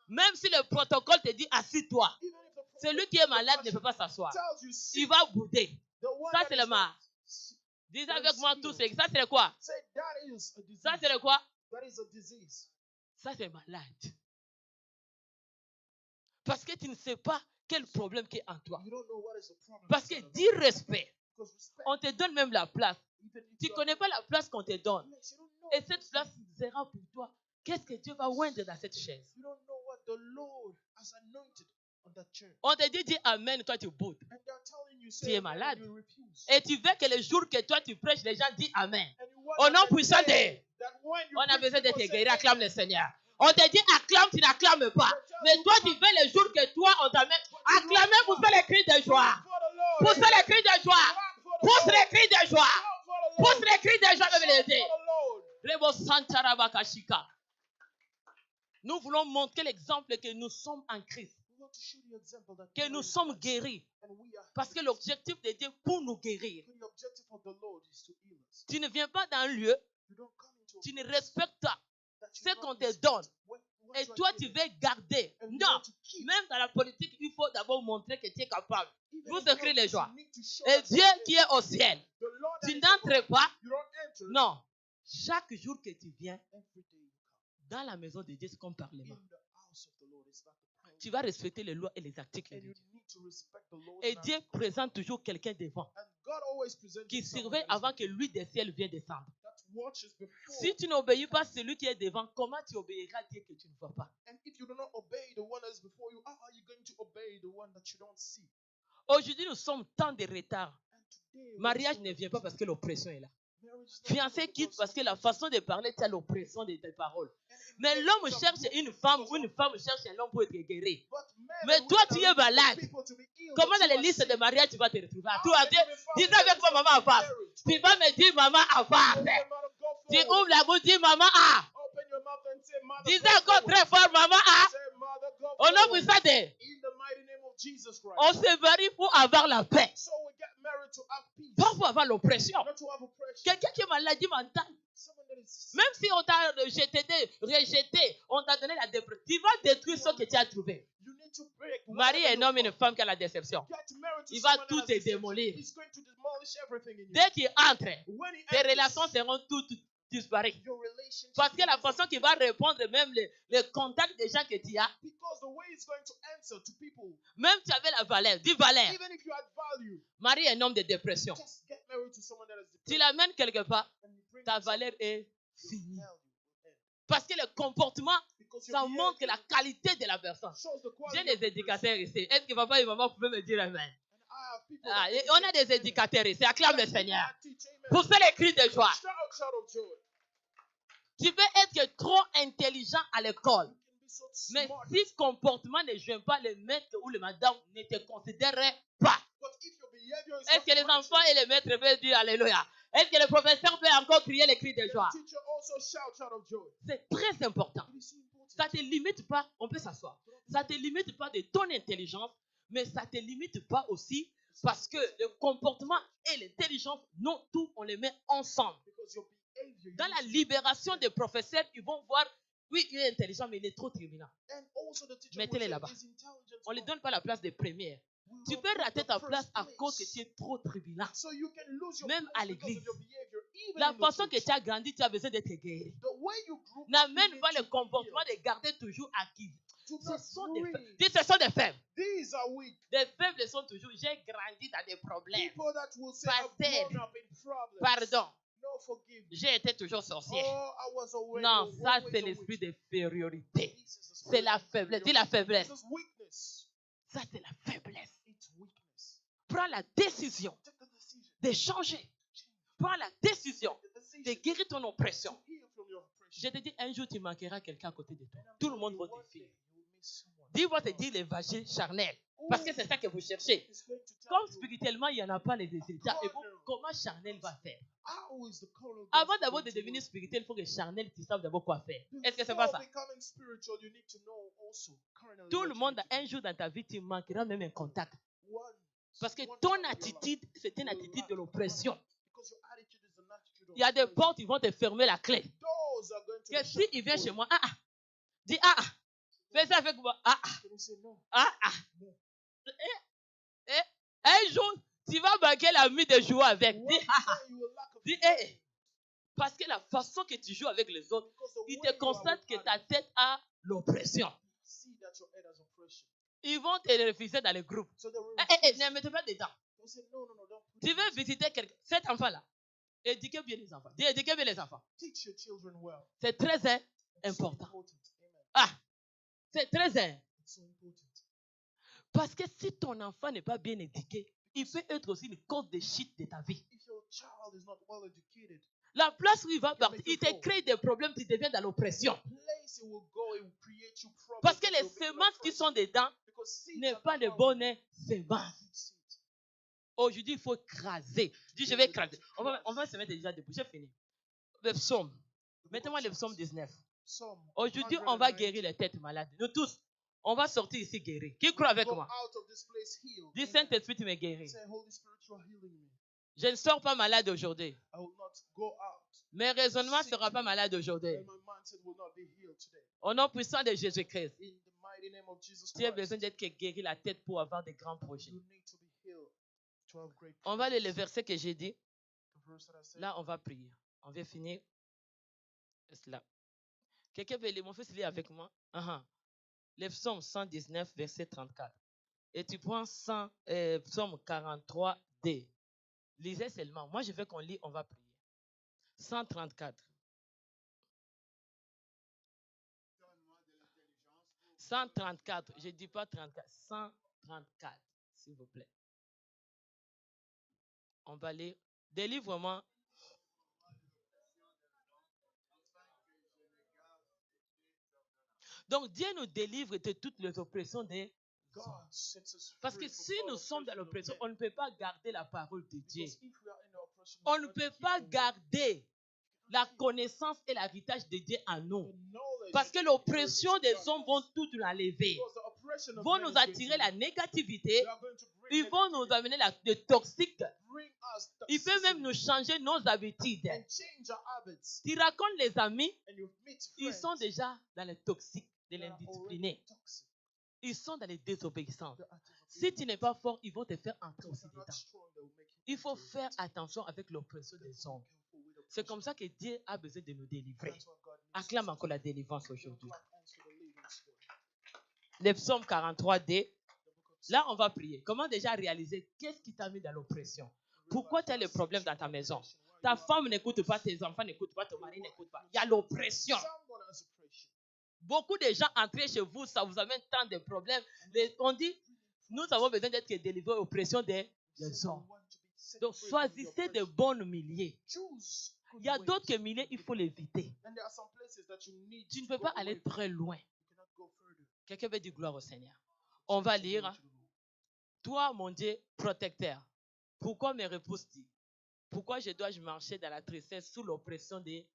Même si le protocole te dit assis-toi, Even if the celui qui est malade ne peut pas s'asseoir. tells you sit, Il va bouder. the one Ça, that c'est is le mal. not, Dis avec moi tous. Ça, c'est le quoi? say that is a disease. Ça, c'est le quoi? That is a disease. Ça, c'est malade. Parce que tu ne sais pas quel problème qui est en toi. You don't know what is the problem. Parce que inside of dire respect, you. Because respect, on te donne même la place. even if Tu you ne connais are pas la place qu'on te donne. blessed, you don't know Et cette place sera pour toi. Qu'est-ce que Dieu va oindre dans cette chaise? You don't know what the Lord has anointed on that chair. On te dit Amen, toi tu boudes. And they're telling you, Tu say es amen, malade. and you refuse. Et tu veux que le jour que toi tu prêches, les gens disent Amen. And you want Au nom them to puissant say de... that when you On a preach, besoin de people te say guérir, amen. acclame le Seigneur. On te dit acclame, tu n'acclames pas. Mais toi tu veux le jour que toi on t'amène. Acclamez, poussez les cris de joie. For the Lord. Poussez les cris de joie. Clap for the Pousse Lord. les cris de joie. Shout for the Lord. Pousse les cris de joie, Shout même les aider. for the Lord. Rebo Santarabakashika. Nous voulons montrer l'exemple que nous sommes en Christ. We want to show the example that Que we nous are sommes in Christ guéris. and we are Parce que healed. l'objectif de Dieu pour nous guérir. The objective of the Lord is to heal us. Tu ne viens pas dans un lieu, You don't come into a tu ne place respectes pas that you ce don't qu'on te respect donne. what Et you are toi tu given. veux garder. And you Non. want to keep. Même dans la politique, il faut d'abord montrer que tu es capable. Even Vous in écrivez les politics, joies. you need to show Et that Dieu you are qui est au ciel, the Lord that tu is n'entres above. pas. You don't enter. Non. Chaque jour que tu viens Every day you come dans la maison de Dieu, c'est comme in parlement. the house of the Lord. It's not the prayer. Tu vas respecter les lois et les articles And de you Dieu. need to respect the Lord. Et Dieu présente toujours quelqu'un devant And God always presents qui you someone surveille that is avant que lui des ciels vienne descendre. that watches before. Si tu n'obéis pas celui qui est devant, comment tu obéiras à Dieu que tu ne vois pas? And if you do not obey the one that is before you, how are you going to obey the one that you don't see? Aujourd'hui, nous sommes tant de retard. And today, Mariage ne vient pas parce que l'oppression est là. marriage is not Fiancé because quitte parce que la façon de parler, tu as l'oppression de tes paroles. and Mais it l'homme makes us cherche une femme ou une femme cherche un homme pour être guéri. But men Mais and toi, women tu are es looking for malade. people to be healed, Comment but dans you les are listes sick. de mariage tu vas te retrouver? How Toi, can you be found dis in the avec moi, list of maman avance. marriage? Tu vas me dire, maman avance. Open your mouth, go Tu forward. ouvres la bouche, dis, maman a. Open your mouth and say, Mother, Dis go encore forward. très fort, maman a. Say, Mother, go Au nom forward. puissant de... In the mighty name of Jesus Christ. On se marie pour avoir la paix. So we get married to have peace, Pas pour avoir l'oppression. not to have oppression. Quelqu'un qui est maladie mentale, Someone that is même si on t'a rejeté, on t'a donné la dépression, tu vas détruire ce que tu as trouvé. you need to break. Marie whatever un homme et you une femme qui a la déception. get married to Il va someone tout that has te deception. démolir. He's going to demolish everything in you. Dès qu'il entre, When he tes enters, relations seront toutes disparues. your relationship Parce que la will façon qu'il va répondre, même les contacts des gens que tu as, because the way he's going to answer to people, même tu avais la valeur, dis valeur. even if you had value, Marie est un homme de dépression. just get married to someone that is Tu depressed l'amènes quelque part, and you bring ta them valeur est your finie. value will end. Parce que le comportement, Because ça your montre behavior la qualité de la personne. shows the quality J'ai of des the person. éducateurs ici. Est-ce que papa et maman pouvaient me dire amen? And I have people Ah, that et can on a say des amen. éducateurs ici. Acclame le People Seigneur. that teach amen. Poussez les cris de joie. Shout of joy. Tu peux être trop intelligent à l'école. You can be so Mais smart. si ce comportement ne joint pas, le maître ou le madame ne te considérerait pas. But if your behavior is Est-ce not que les righteous, enfants et les maîtres peuvent dire Alléluia? Est-ce que le professeur peut encore crier les cris de the joie? teacher also shout of joy. C'est très important. It is so important. Ça ne te limite pas, on peut s'asseoir. Ça ne te limite pas de ton intelligence, mais ça ne te limite pas aussi parce que le comportement et l'intelligence, non, tout, on les met ensemble. Because your behavior. you Dans need la to- libération des professeurs, ils vont voir, oui, il est intelligent, mais il est trop tribunal. And also the teacher Mettez-les will say, là-bas. is intelligent On ne lui one. donne pas la place de première. We Tu will peux put rater the ta first place à place. cause que tu es trop tribunal. So you can lose your Même place à because l'église. of your behavior, even La in the façon que church. tu as grandi, tu as besoin d'être guéri. The way you grew up, you N'amène need pas to le be comportement healed. de garder toujours acquis. Do Ce not sont des breathe. faibles. Dis, ce sont des faibles. These are weak. Des faibles sont toujours, j'ai grandi dans des problèmes. People that will say, I've Pasteur, grown up in problems. Pardon, No, forgive me. j'ai été toujours sorcier. Oh, I was always Non, ça always c'est a l'esprit witch. d'infériorité. This is the C'est spirit la of faiblesse. inferiority. Dis la faiblesse. This is weakness. Ça c'est la faiblesse. It's weakness. Prends la décision Take the decision. de changer. Prends la décision The de decision guérir ton oppression. to heal from your oppression. Je te dis, un jour, tu manqueras quelqu'un à côté de toi. And I'm Tout le telling monde you, va one te day défier. you will miss someone. Dieu va te dire l'évangile charnel. Parce que c'est ça que vous cherchez. He's going to tell Comme you, spirituellement, il n'y en a pas les résultats. Et bon, comment charnel va faire? how is the color Avant gospel d'abord going de to devenir work? spirituel, il faut que charnel, tu saches d'abord quoi faire. Est-ce que c'est pas Before ça? becoming spiritual, you need to know also currently Tout what le you monde, need to un jour dans ta vie, tu manqueras même un contact. do. Parce que One ton time in your life, attitude, c'est une you will attitude lack de l'oppression. because your attitude is an attitude of Il y a des oppression. portes, ils vont te fermer la clé. Doors are going to Que be si shut il vient before chez you. moi, dis fais ça avec moi, Can you say no? Un jour, tu vas manquer l'ami de jouer avec. One Dis day you will lack a dis friend parce que la façon que tu joues avec les autres, because the ils way te you are constatent with que ta others, tête a l'oppression. see that your head has oppression. Ils vont te refuser dans les groupes. So they will Ne mettez pas dedans. they'll say no, don't put Tu it veux in. visiter quelqu'un, cet enfant-là, éduquez bien les enfants. Dis, éduquez bien les enfants. Teach your children well. C'est très It's so important. important. Amen. C'est très important. It's so important. Parce que si ton enfant n'est pas bien éduqué, il peut être aussi une cause de chute de ta vie. If your child is not well educated, La place où il va partir, il te crée des problèmes, tu deviens dans l'oppression. the place it will go, it will create you problems. Parce que and les you'll be semences qui oppressed. sont dedans Because seeds n'est are pas not de found bonnes in semences. good seeds. Aujourd'hui, il faut écraser. Dis, je vais écraser. On va se mettre déjà debout. J'ai fini. Le psaume. Mettez-moi le psaume 19. Psalm Aujourd'hui, on va 119. guérir les têtes malades. Nous tous, on va sortir ici guéris. Qui croit avec Go moi? out of this place healed. Dis, Amen. Saint-Esprit, tu me guéris. Say, Holy Spirit, you are healing me. Je ne sors pas malade aujourd'hui. I will not go out. Mes raisonnements ne seront pas malades aujourd'hui. And my mindset will not be healed today. Au nom puissant de Jésus-Christ. In the mighty name of Jesus Tu as Christ, besoin d'être guéri la tête pour avoir de grands projets. you need to be healed to have great On va lire le progress. verset que j'ai dit. The verse that I said. Là, on va prier. On va finir cela. Quelqu'un veut lire, mon fils, lit avec moi. Le psaume 119, verset 34. Et tu prends psaume 43D. Lisez seulement. Moi, je veux qu'on lit, on va prier. 134. Donne-moi de l'intelligence pour 134. Je ne dis pas 34. 134, s'il vous plaît. On va lire. Délivre-moi. Donc, Dieu nous délivre de toutes les oppressions des God hommes. sets us Parce que free from si all nous sommes dans oppression of l'oppression, men. on ne peut pas garder la parole de Dieu. Because if we are in the oppression, On we ne cannot peut keep pas the word. garder la connaissance et l'héritage de Dieu en nous. The knowledge Parce que and l'oppression heritage des of hommes God. vont tout l'enlever. Because the oppression of Vont men nous is going attirer to- la négativité. they are going to bring Ils vont nous negativity, amener le toxique. bring us Ils peuvent même toxicity, nous changer nos habitudes. and change our habits. Tu racontes les amis, And you meet ils friends sont déjà dans le toxique, de that are already l'indiscipliné. toxic. Ils sont dans les désobéissances. They are Si tu n'es pas fort, ils vont te faire entrer If aussi you're not dedans. strong, they will make you Il faut enter faire it. attention avec l'oppression des Therefore, hommes. be careful with C'est oppression. comme ça que Dieu a besoin de nous délivrer. That's what God needs Acclame us to encore la do. délivrance aujourd'hui. Clap hands for the deliverance today. Le psaume 43D. The book of Là, on va prier. Comment déjà réaliser qu'est-ce qui t'a mis dans l'oppression? Pourquoi tu as le problème dans ta maison? Ta femme n'écoute pas, tes enfants n'écoutent pas, ton mari n'écoute pas. Il y a l'oppression. Someone has oppression. Beaucoup de gens entrent chez vous, ça vous amène tant de problèmes. On dit, nous avons besoin d'être délivrés de l'oppression des hommes. Donc, choisissez de bons milliers. Il y a d'autres milliers, il faut l'éviter. Tu ne peux pas aller très loin. Quelqu'un veut dire gloire au Seigneur. On va lire. Toi, mon Dieu, protecteur, pourquoi me repousse-t-il? Pourquoi je dois marcher dans la tristesse sous l'oppression des...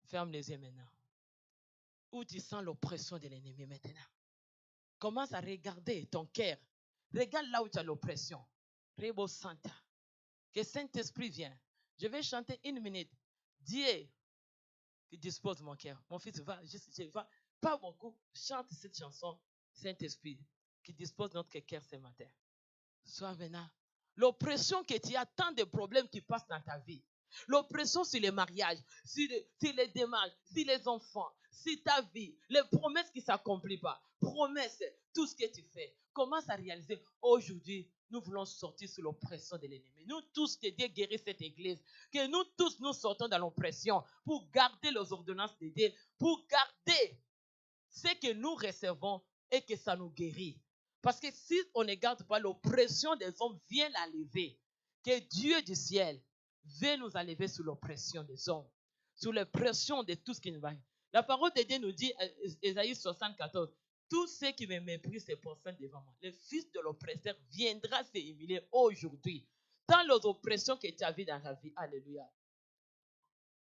Ferme les yeux maintenant. Où tu sens l'oppression de l'ennemi maintenant. Commence à regarder ton cœur. Regarde là où tu as l'oppression. Rebo Santa. Que Saint-Esprit vienne. Je vais chanter 1 minute. Dieu qui dispose mon cœur. Mon fils, va, pas beaucoup. Chante cette chanson. Saint-Esprit qui dispose notre cœur ce matin. Sois maintenant. L'oppression que tu as, tant de problèmes qui passent dans ta vie. L'oppression sur les mariages, sur les démarches, sur les enfants, sur ta vie, les promesses qui ne s'accomplissent pas. Promesses, tout ce que tu fais. Commence à réaliser, aujourd'hui, nous voulons sortir sous l'oppression de l'ennemi. Nous tous, que Dieu guérisse cette église. Que nous tous, nous sortons dans l'oppression pour garder les ordonnances de Dieu, pour garder ce que nous recevons et que ça nous guérit. Parce que si on ne garde pas, l'oppression des hommes vient la lever. Que Dieu du ciel veut nous enlever sous l'oppression des hommes, sous l'oppression de tout ce qui nous va. La parole de Dieu nous dit, Ésaïe 74, tout ce qui me méprise se prosterne devant moi. Le fils de l'oppresseur viendra se humilier aujourd'hui dans les oppressions que tu as vues dans ta vie. Alléluia.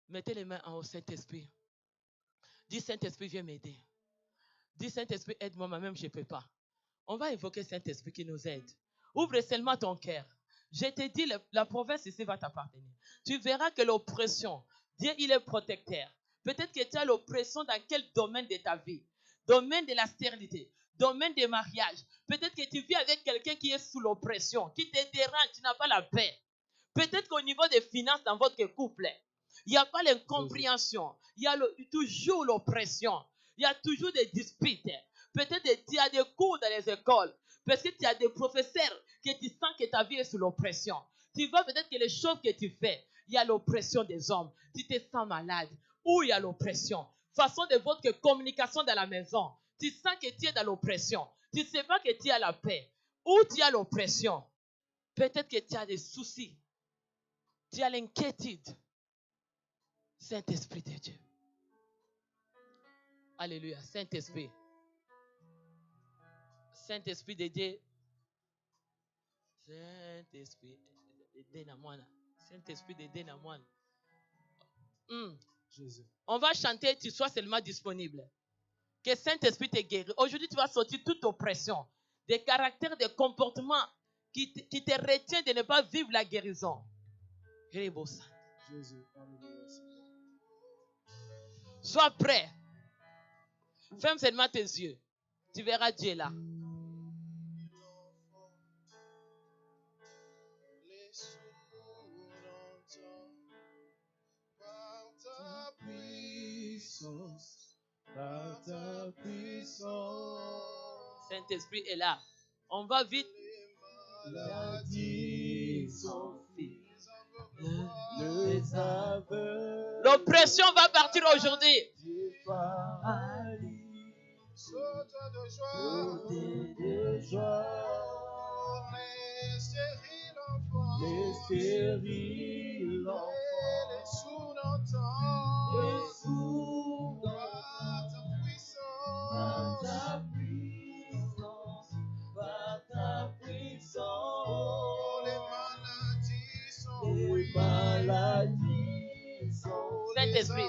Mettez les mains en haut, Saint-Esprit. Dis, Saint-Esprit, viens m'aider. Dis, Saint-Esprit, aide-moi, moi-même, je ne peux pas. On va évoquer Saint-Esprit qui nous aide. Ouvre seulement ton cœur. Je te dis, la province ici va t'appartenir. Tu verras que l'oppression, Dieu, il est protecteur. Peut-être que tu as l'oppression dans quel domaine de ta vie? Domaine de la stérilité, domaine des mariages. Peut-être que tu vis avec quelqu'un qui est sous l'oppression, qui te dérange, tu n'as pas la paix. Peut-être qu'au niveau des finances dans votre couple, il n'y a pas l'incompréhension. Il y a toujours l'oppression. Il y a toujours des disputes. Peut-être que tu as des cours dans les écoles. Parce que tu as des professeurs que tu sens que ta vie est sous l'oppression. Tu vois peut-être que les choses que tu fais, il y a l'oppression des hommes. Tu te sens malade. Où il y a l'oppression. Façon de votre communication dans la maison. Tu sens que tu es dans l'oppression. Tu ne sais pas que tu as la paix. Où tu as l'oppression. Peut-être que tu as des soucis. Tu as l'inquiétude. Saint-Esprit de Dieu. Alléluia. Saint-Esprit. Saint-Esprit de Dieu. Saint-Esprit de Dieu. Saint-Esprit de Dieu. Jésus. On va chanter, tu sois seulement disponible. Que Saint-Esprit te guérit. Aujourd'hui, tu vas sortir toute oppression. Des caractères, des comportements qui te retiennent de ne pas vivre la guérison. Jésus. Sois prêt. Ferme seulement tes yeux. Tu verras Dieu là. Par ta puissance. Saint-Esprit est là. On va vite. L'oppression va partir aujourd'hui. Saute de joie. Les stériles enfants. Les sourds d'entendre. Par ta puissance. Les maladies sont. Saint-Esprit.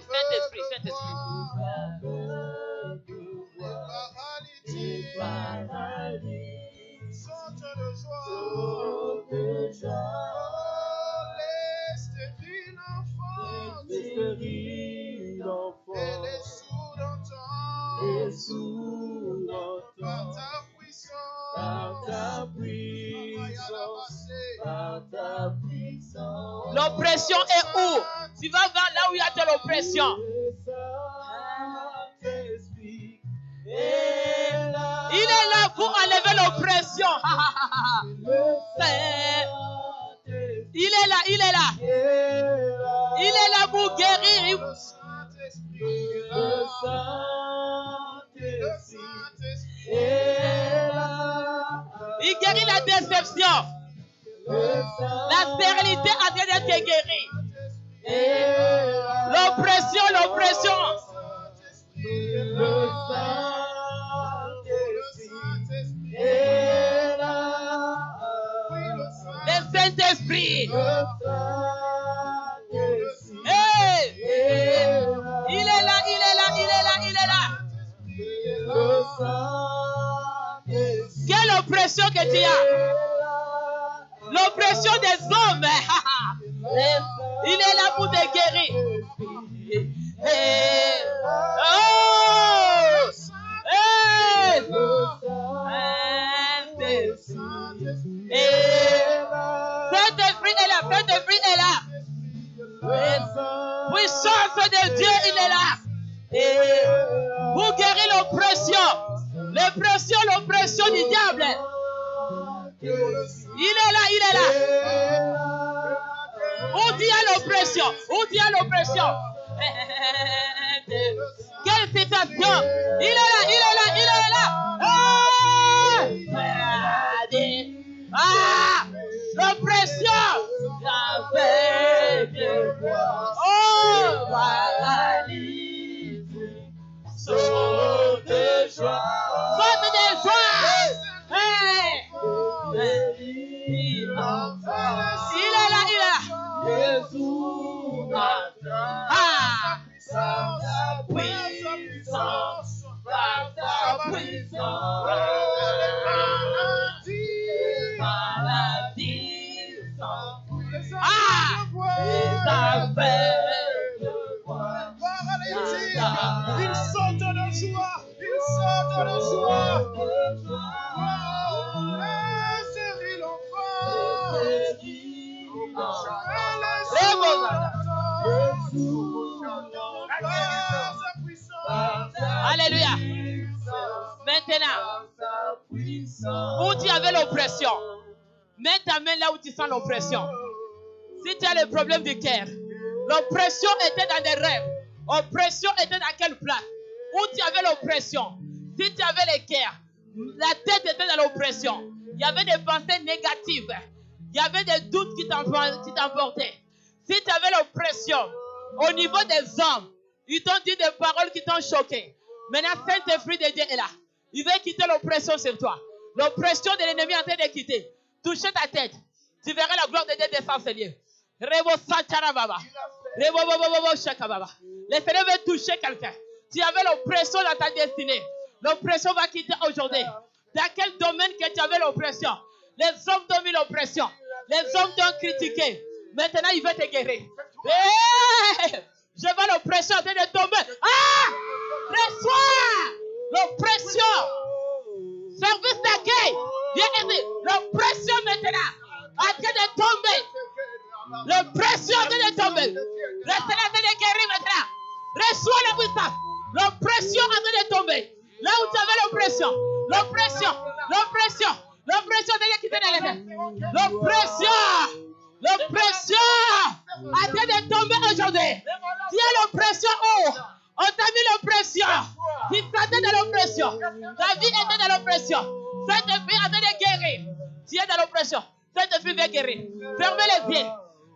Les paralysés. Saute de joie. Les stériles enfants. Et les sourds d'entendre. Par ta puissance. L'oppression est où? Tu vas voir là où il y a de l'oppression. Il est là pour enlever l'oppression. Il est là. Il est là pour guérir. Il guérit la déception. La stérilité a déjà été guérie. L'oppression. Le Saint-Esprit. Hey! Il est là. Quelle oppression que tu as? L'oppression des hommes. Il est là pour te guérir. Saint-Esprit est là. Puissance de Dieu, il est là. Pour guérir l'oppression du diable. Il est là. Où dit l'oppression? Quelle citation? Il est là. L'oppression. Oh, paralyse. Saute de joie. Saute de joie. Hey. Il est là, il est là. Jésus ah. Sa puissance, par sa puissance, maladie, ah, les aveugles voient, Ils sautent de joie, ils sautent de joie. Serrer Alléluia. Maintenant, où tu avais l'oppression, mets ta main là où tu sens l'oppression. Si tu as le problème du cœur, l'oppression était dans des rêves. L'oppression était dans quelle place? Où tu avais l'oppression. Si tu avais le cœur, la tête était dans l'oppression. Il y avait des pensées négatives. Il y avait des doutes qui t'emportaient. Si tu avais l'oppression au niveau des hommes, ils t'ont dit des paroles qui t'ont choqué. Maintenant, Saint-Esprit de Dieu est là. Il veut quitter l'oppression sur toi. L'oppression de l'ennemi est en train de quitter. Touchez ta tête. Tu verras la gloire de Dieu descendre ce lieu. Le Seigneur veut toucher quelqu'un. Tu avais l'oppression dans ta destinée. L'oppression va quitter aujourd'hui. Dans quel domaine que tu avais l'oppression? Les hommes t'ont mis l'oppression. Les hommes t'ont critiqué. Maintenant, il veut te guérir. Hey! Je vois l'oppression en train de tomber. Ah! Reçois l'oppression. Service d'accueil. Viens aider. L'oppression maintenant en train de tomber. L'oppression en train de tomber. Le Seigneur en train de guérir maintenant. Reçois la puissance. L'oppression en train de tomber. Là où tu avais l'oppression. L'oppression. L'oppression. L'oppression de quitter dans les têtes. L'oppression. L'oppression en train de tomber aujourd'hui. Tu as l'oppression haut. On t'a mis l'oppression. Tu sentais dans l'oppression. Ta vie était dans l'oppression. Cette fille est en train de guérir. Tu es dans l'oppression. Cette fille va guérir. Fermez les yeux.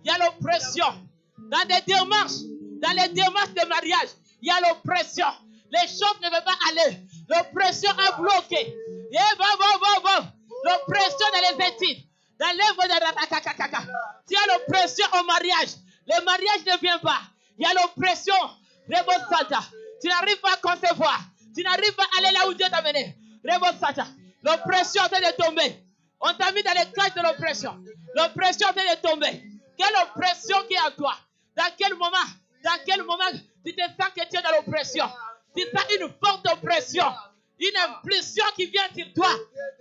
Il y a l'oppression. Dans les démarches de mariage, il y a l'oppression. Les choses ne veulent pas aller. L'oppression a bloqué. L'oppression dans les études. Dans l'œuvre de Ratakakakaka. Tu as l'oppression au mariage. Le mariage ne vient pas. Il y a l'oppression. Rebosata. Tu n'arrives pas à concevoir. Tu n'arrives pas à aller là où Dieu t'a mené. Rebosata. L'oppression est en train de tomber. On t'a mis dans les cages de l'oppression. L'oppression est en train de tomber. Quelle oppression qui est en toi? Dans quel moment tu te sens que tu es dans l'oppression? Tu sens une forte oppression. Une impulsion qui vient sur toi.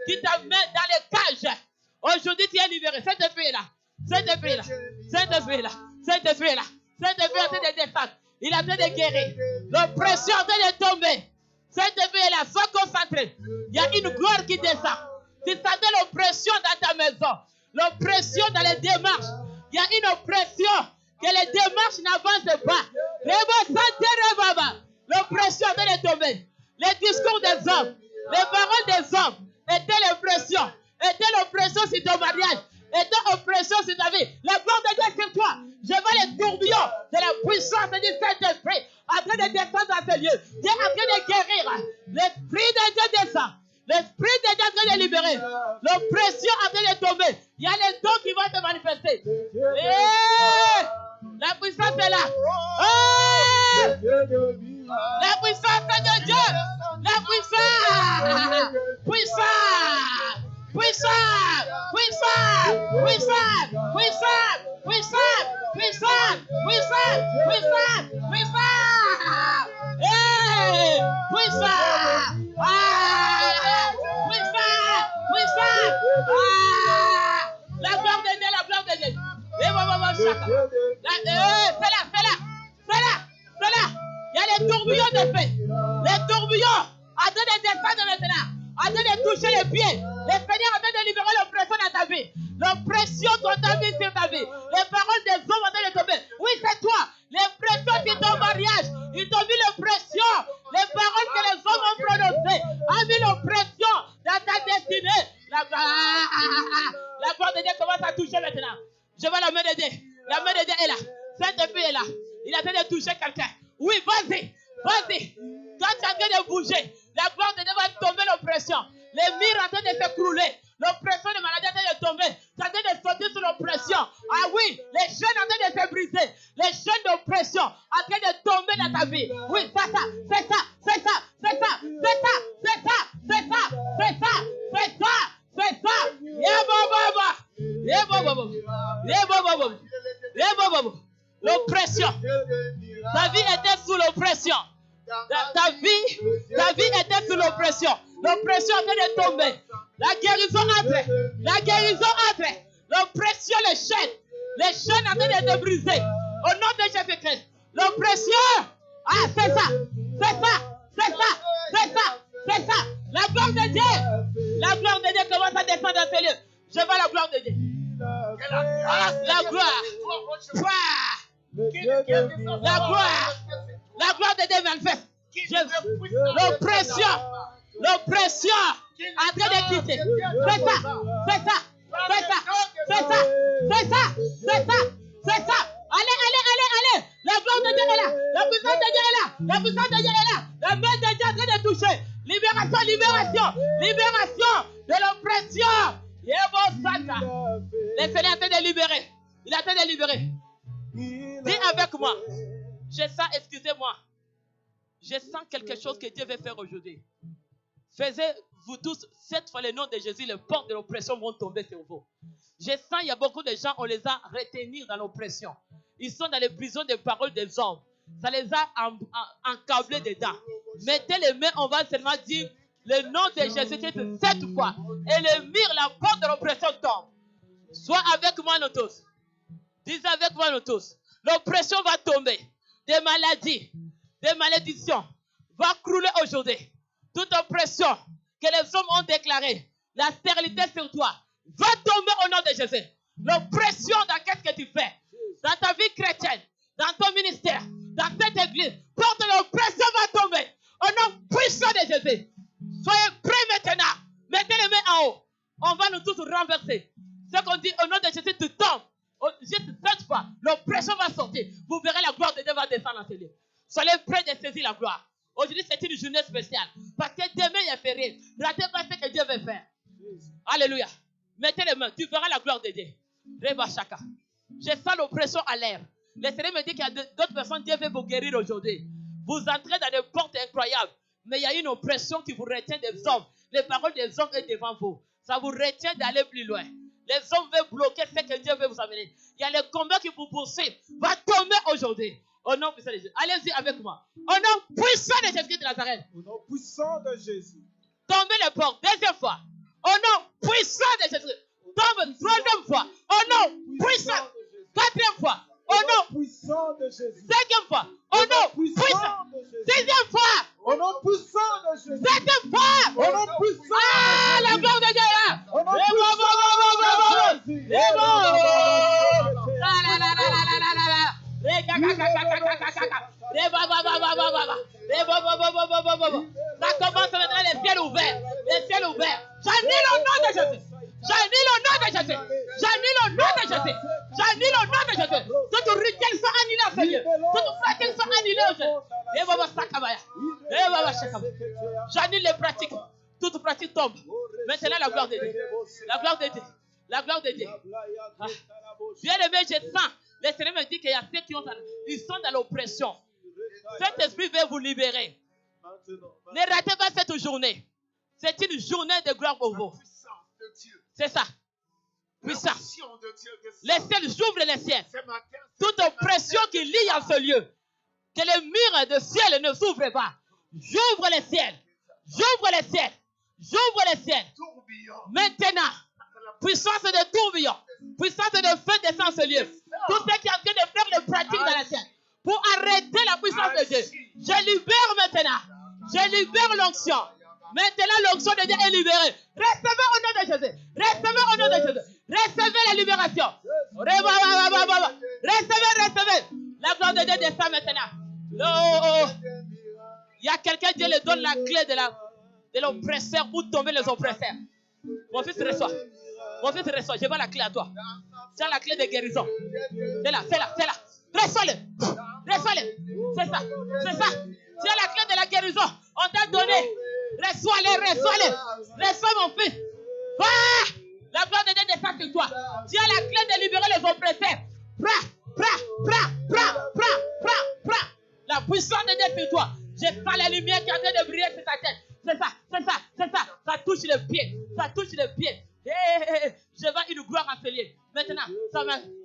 Qui t'amène dans les cages. Aujourd'hui, tu es libéré. Cet esprit est là. Cet esprit est là. Cet esprit est là. Cet esprit est là. Cet esprit est en train de descendre. Il est en train de guérir. L'oppression est en train de tomber. Cet esprit est là. Sois concentré. Il y a une gloire qui descend. Tu sentais l'oppression dans ta maison. L'oppression dans les démarches. Il y a une oppression que les démarches n'avancent pas. L'oppression est en train de tomber. Les discours des hommes, les paroles des hommes étaient l'oppression. Était l'oppression sur ton mariage. Était l'oppression sur ta vie. La gloire de Dieu sur toi. Je vois les tourbillons de la puissance du Saint-Esprit en train de descendre dans ce lieu. Dieu est en train de guérir. L'Esprit de Dieu descend. L'Esprit de Dieu est en train de libérer. L'oppression est en train de tomber. Il y a les dons qui vont se manifester. Et la puissance est là. La puissance de Dieu. La puissance. Puissance. Puissance, puissance, puissance, puissance, puissance, puissance, puissance, puissance, puissance. Hey, puissance. Puissance, puissance. La gloire de Dieu, la gloire de Dieu. Fais-la. Il y a les tourbillons de paix. Les tourbillons. Attends de descendre maintenant. Attends de toucher les pieds. Le Seigneur attend de libérer l'oppression dans ta vie. L'oppression qu'on t'a mis sur ta vie. Les paroles des hommes attendent de tomber. Oui, c'est toi. L'oppression sur ton mariage. Ils t'ont mis l'oppression. Les paroles que les hommes ont prononcées ont mis l'oppression dans ta destinée. La gloire de Dieu commence commence à toucher maintenant. Je vois la main de Dieu. La main de Dieu est là. Saint-Esprit est là. Il est en train de toucher quelqu'un. Oui, vas-y. Vas-y. Quand tu es en train de bouger, la gloire de Dieu va tomber l'oppression. Les murs sont en train de s'écrouler. L'oppression de maladie est en train de tomber. C'est en train de sauter sur l'oppression. Ah oui, les chaînes sont en train de se briser. Les chaînes d'oppression sont en train de tomber dans ta vie. Oui, c'est ça, c'est ça, c'est ça, c'est ça, c'est ça, c'est ça, c'est ça, c'est ça, c'est ça, c'est ça. L'oppression. Ta vie était sous l'oppression. Ta vie était sous l'oppression. L'oppression est en train de tomber. La guérison entre. La guérison entre. L'oppression, les chaînes sont en train de se briser. Au nom de Jésus-Christ. L'oppression. Ah, c'est ça. C'est ça. C'est ça. C'est ça. C'est ça. La gloire de Dieu. La gloire de Dieu commence à descendre dans ces lieux. Je vois la gloire de Dieu. La gloire. La gloire. La gloire de Dieu manifeste. L'oppression en train de quitter. C'est ça, c'est ça, c'est ça, c'est ça, c'est ça, c'est ça, c'est ça. Allez. La gloire de Dieu est là. La puissance de Dieu est là. La puissance de Dieu est là. La main de Dieu est en train de toucher. Libération, libération, libération de l'oppression. Le Seigneur est en train de libérer. Il est en train de libérer. Dis avec moi. Je sens, excusez-moi. Je sens quelque chose que Dieu veut faire aujourd'hui. Faisez-vous tous, cette fois, le nom de Jésus, les portes de l'oppression vont tomber sur vous. Je sens, il y a beaucoup de gens, on les a retenus dans l'oppression. Ils sont dans les prisons des paroles des hommes. Ça les a encablés dedans. Mettez les mains, on va seulement dire le nom de Jésus-Christ cette fois. Et le mur, la porte de l'oppression tombe. Sois avec moi, nous tous. Dis avec moi, nous tous. L'oppression va tomber. Des maladies, des malédictions va crouler aujourd'hui. Toute oppression que les hommes ont déclarée, la stérilité sur toi, va tomber au nom de Jésus. L'oppression dans qu'est-ce que tu fais, dans ta vie chrétienne, dans ton ministère, dans cette église, porte de l'oppression va tomber au nom puissant de Jésus. Soyez prêts maintenant. Mettez les mains en haut. On va nous tous renverser. Ce qu'on dit au nom de Jésus, tu tombes. Juste cette fois, l'oppression va sortir. Vous verrez la gloire de Dieu va descendre dans ces lieux. Soyez prêts de saisir la gloire. Aujourd'hui, c'est une journée spéciale. Parce que demain, il y a férié. Ratez pas ce que Dieu veut faire. Alléluia. Mettez les mains. Tu verras la gloire de Dieu. Reba Shaka. Je sens l'oppression à l'air. Le Seigneur me dit qu'il y a d'autres personnes, Dieu veut vous guérir aujourd'hui. Vous entrez dans des portes incroyables. Mais il y a une oppression qui vous retient des hommes. Les paroles des hommes sont devant vous. Ça vous retient d'aller plus loin. Les hommes veulent bloquer ce que Dieu veut vous amener. Il y a le combat qui vous poursuit. Va tomber aujourd'hui. Au nom puissant de Jésus. Allez-y avec moi. Au nom puissant de Jésus de Nazareth. Au nom puissant de Jésus. Tombez les portes. Deuxième fois. Au nom puissant de Jésus. Tombe troisième fois. Au nom puissant. Quatrième fois. Au nom puissant de Jésus. Cinquième fois. Au nom puissant de Jésus. Sixième fois. Au nom puissant de Jésus. Septième fois. Au nom puissant. Ah, la gloire de Dieu est là. Au nom puissant de Jésus. Ça commence maintenant, les ciels ouverts. Les ciels ouverts. J'annule au nom de Jésus. J'annule au nom de Jésus. J'annule au nom de Jésus. J'annule au nom de Jésus. Toutes rituels sont annulés à ce lieu. Toutes pratiques sont annulées aujourd'hui. J'annule les pratiques. Toutes pratiques tombent. Maintenant, la gloire de Dieu. La gloire de Dieu. La gloire de Dieu. Ah. Bien aimé, je sens. Le Seigneur me dit qu'il y a ceux qui ils sont dans l'oppression. Cet esprit veut vous libérer. Ne ratez pas cette journée. C'est une journée de gloire pour vous. C'est ça. Puissant. Les ciels, j'ouvre les ciels. Toute oppression qui lie en ce lieu. Que les murs de ciel ne s'ouvrent pas. J'ouvre les ciels. J'ouvre les ciels. J'ouvre les ciels. Maintenant. Puissance de tourbillon. Puissance de feu descend en ce lieu. Tout ce qui est en train de faire les pratiques dans la ciel. Pour arrêter la puissance de Dieu. Je libère maintenant. Je libère l'onction. Maintenant, l'onction de Dieu est libérée. Recevez au nom de Jésus. Recevez au nom de Jésus. Recevez la libération. Recevez. La gloire de Dieu descend maintenant. Il y a quelqu'un, Dieu lui donne la clé de l'oppresseur où tomber les oppresseurs. Mon fils reçoit. Mon fils, reçois. Je vois la clé à toi. Tu as la clé de guérison. C'est là, c'est là, c'est là. Reçois-le. Reçois-le. C'est ça, c'est ça. Tu as la clé de la guérison. On t'a donné. Reçois-le, reçois-le. Reçois mon fils. Va. La gloire de Dieu descend sur toi. Tu as la clé de libérer les oppresseurs. La puissance de Dieu sur toi. Je sens la lumière qui est en train de briller sur ta tête. C'est ça, c'est ça, c'est ça. Ça touche le pied. Ça touche le pied. Je vois une gloire en ce lieu. Maintenant,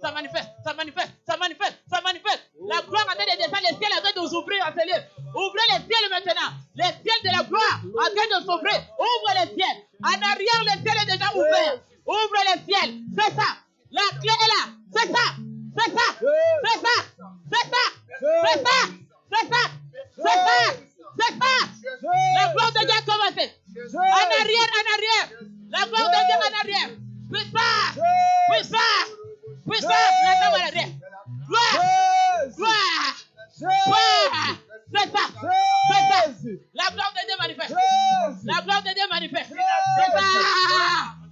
ça manifeste, ça manifeste, ça manifeste, ça manifeste. La gloire en train de descendre, les ciels en train de nous ouvrir en ce lieu. Ouvrez les ciels maintenant. Les ciels de la gloire en train de s'ouvrir. Ouvre les ciels. En arrière, le ciel est déjà ouvert. Ouvre les ciels. C'est ça. La clé est là. C'est ça. C'est ça. C'est ça. C'est ça. C'est ça. C'est ça. C'est ça. C'est ça. La gloire de Dieu a commencé. En arrière, en arrière. La gloire de Dieu en arrière. Puissance. Puissance. Puissance. La gloire en arrière. Gloire. Gloire. Gloire. C'est ça. C'est ça. La gloire de Dieu manifeste. La gloire de Dieu manifeste. C'est ça.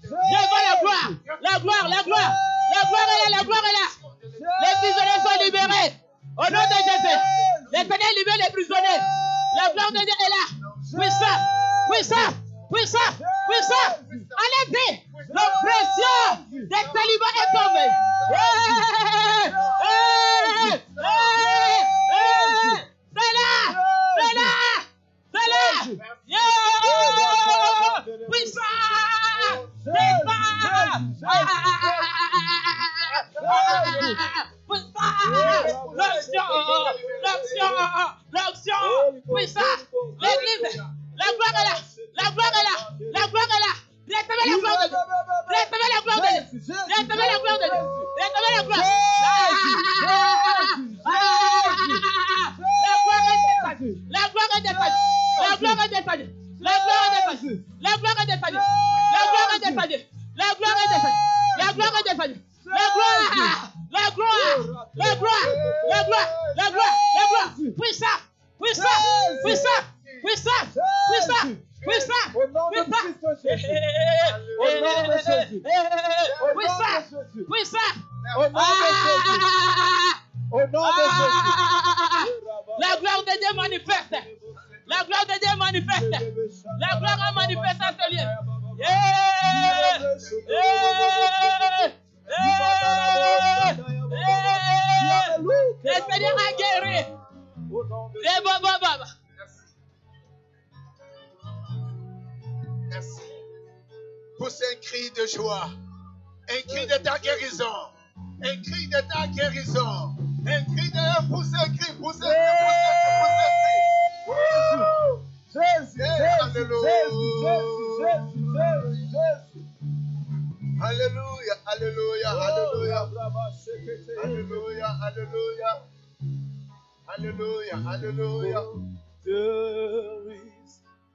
Je vois la gloire. La gloire. La gloire. La gloire est là. La gloire est là. Les prisonniers sont libérés. Au nom de Jésus. Les Seigneur libère les prisonniers. La gloire de Dieu est là. Puissant. Puissant. Puissant. Puissant. Allez-y. L'oppression des talibans est tombée. C'est là. C'est là. C'est là. Puissant. L'action, puissant, l'église, la gloire est là, la gloire est là, la gloire est là. Recevez la gloire de Dieu, recevez la gloire de Dieu, recevez la gloire de Dieu, recevez la gloire. La gloire est descendue, la gloire est descendue, la gloire est descendue, la gloire est descendue, la gloire est descendue, la gloire est descendue, la gloire est descendue, la gloire, la gloire, la gloire, la gloire, la gloire, la gloire, puissant, puissant, puissant, puissant, puissant, puissant, Au nom de Christ Jésus. Au nom de Jésus. puissant, puissant, Au nom de Jésus. Au nom de Jésus. la gloire de Dieu manifeste. La gloire de Dieu manifeste. La gloire a manifesté à ce lieu. Le Seigneur a guéri. Merci. Pousse un cri de joie. Un cri de ta guérison. Un cri de ta guérison. Un cri de... Pousse un cri, pousse un cri, pousse un cri. Alléluia, alléluia, alléluia. Alléluia, alléluia. Alléluia, alléluia.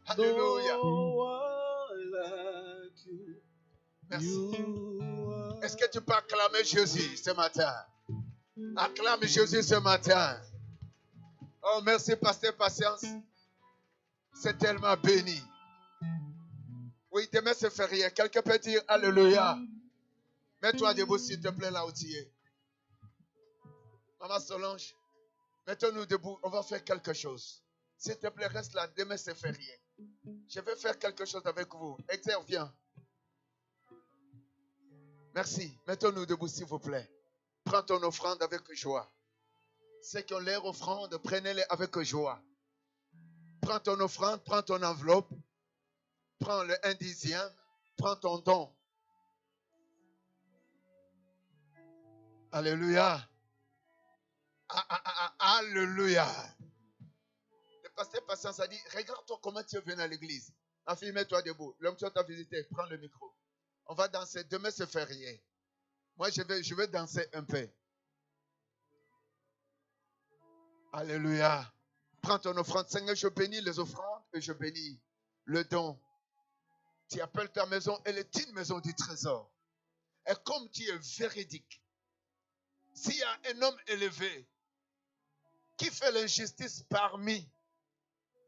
Alléluia. Merci. Est-ce que tu peux acclamer Jésus ce matin? Acclame Jésus ce matin. Oh, merci, Pasteur Patience. C'est tellement béni. Oui, demain c'est férié. Quelqu'un peut dire Alléluia. Mets-toi debout, s'il te plaît, là où tu es. Maman Solange, mettons-nous debout. On va faire quelque chose. S'il te plaît, reste là. Demain c'est férié. Je vais faire quelque chose avec vous. Exerce, viens. Merci. Mettons-nous debout, s'il vous plaît. Prends ton offrande avec joie. Ceux qui ont l'air offrande, prenez-les avec joie. Prends ton offrande, prends ton enveloppe. Prends le 1/10, prends ton don. Alléluia. Alléluia. Le pasteur Patience a dit, regarde-toi comment tu es venu à l'église. Ma fille, mets-toi debout. L'homme qui t'a visité, prends le micro. On va danser. Demain, c'est férié. Moi, je vais danser un peu. Alléluia. Prends ton offrande. Seigneur, je bénis les offrandes et je bénis le don. Tu appelles ta maison, elle est une maison du trésor. Et comme tu es véridique, s'il y a un homme élevé qui fait l'injustice parmi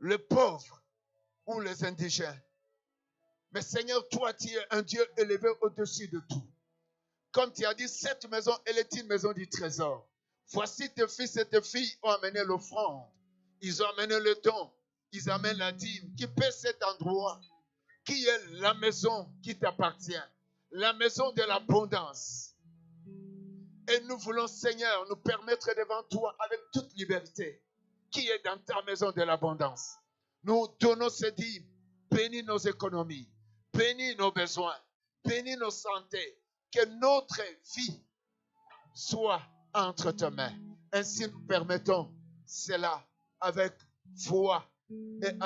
les pauvres ou les indigènes, Mais Seigneur, toi, tu es un Dieu élevé au-dessus de tout. Comme tu as dit, cette maison, elle est une maison du trésor. Voici tes fils et tes filles ont amené l'offrande. Ils ont amené le don. Ils amènent la dîme. Qui paie cet endroit? Qui est la maison qui t'appartient? La maison de l'abondance. Et nous voulons, Seigneur, nous permettre devant toi avec toute liberté. Qui est dans ta maison de l'abondance? Nous donnons ces dîmes. Bénis nos économies. Bénis nos besoins. Bénis nos santé. Que notre vie soit entre tes mains. Ainsi nous permettons cela avec foi et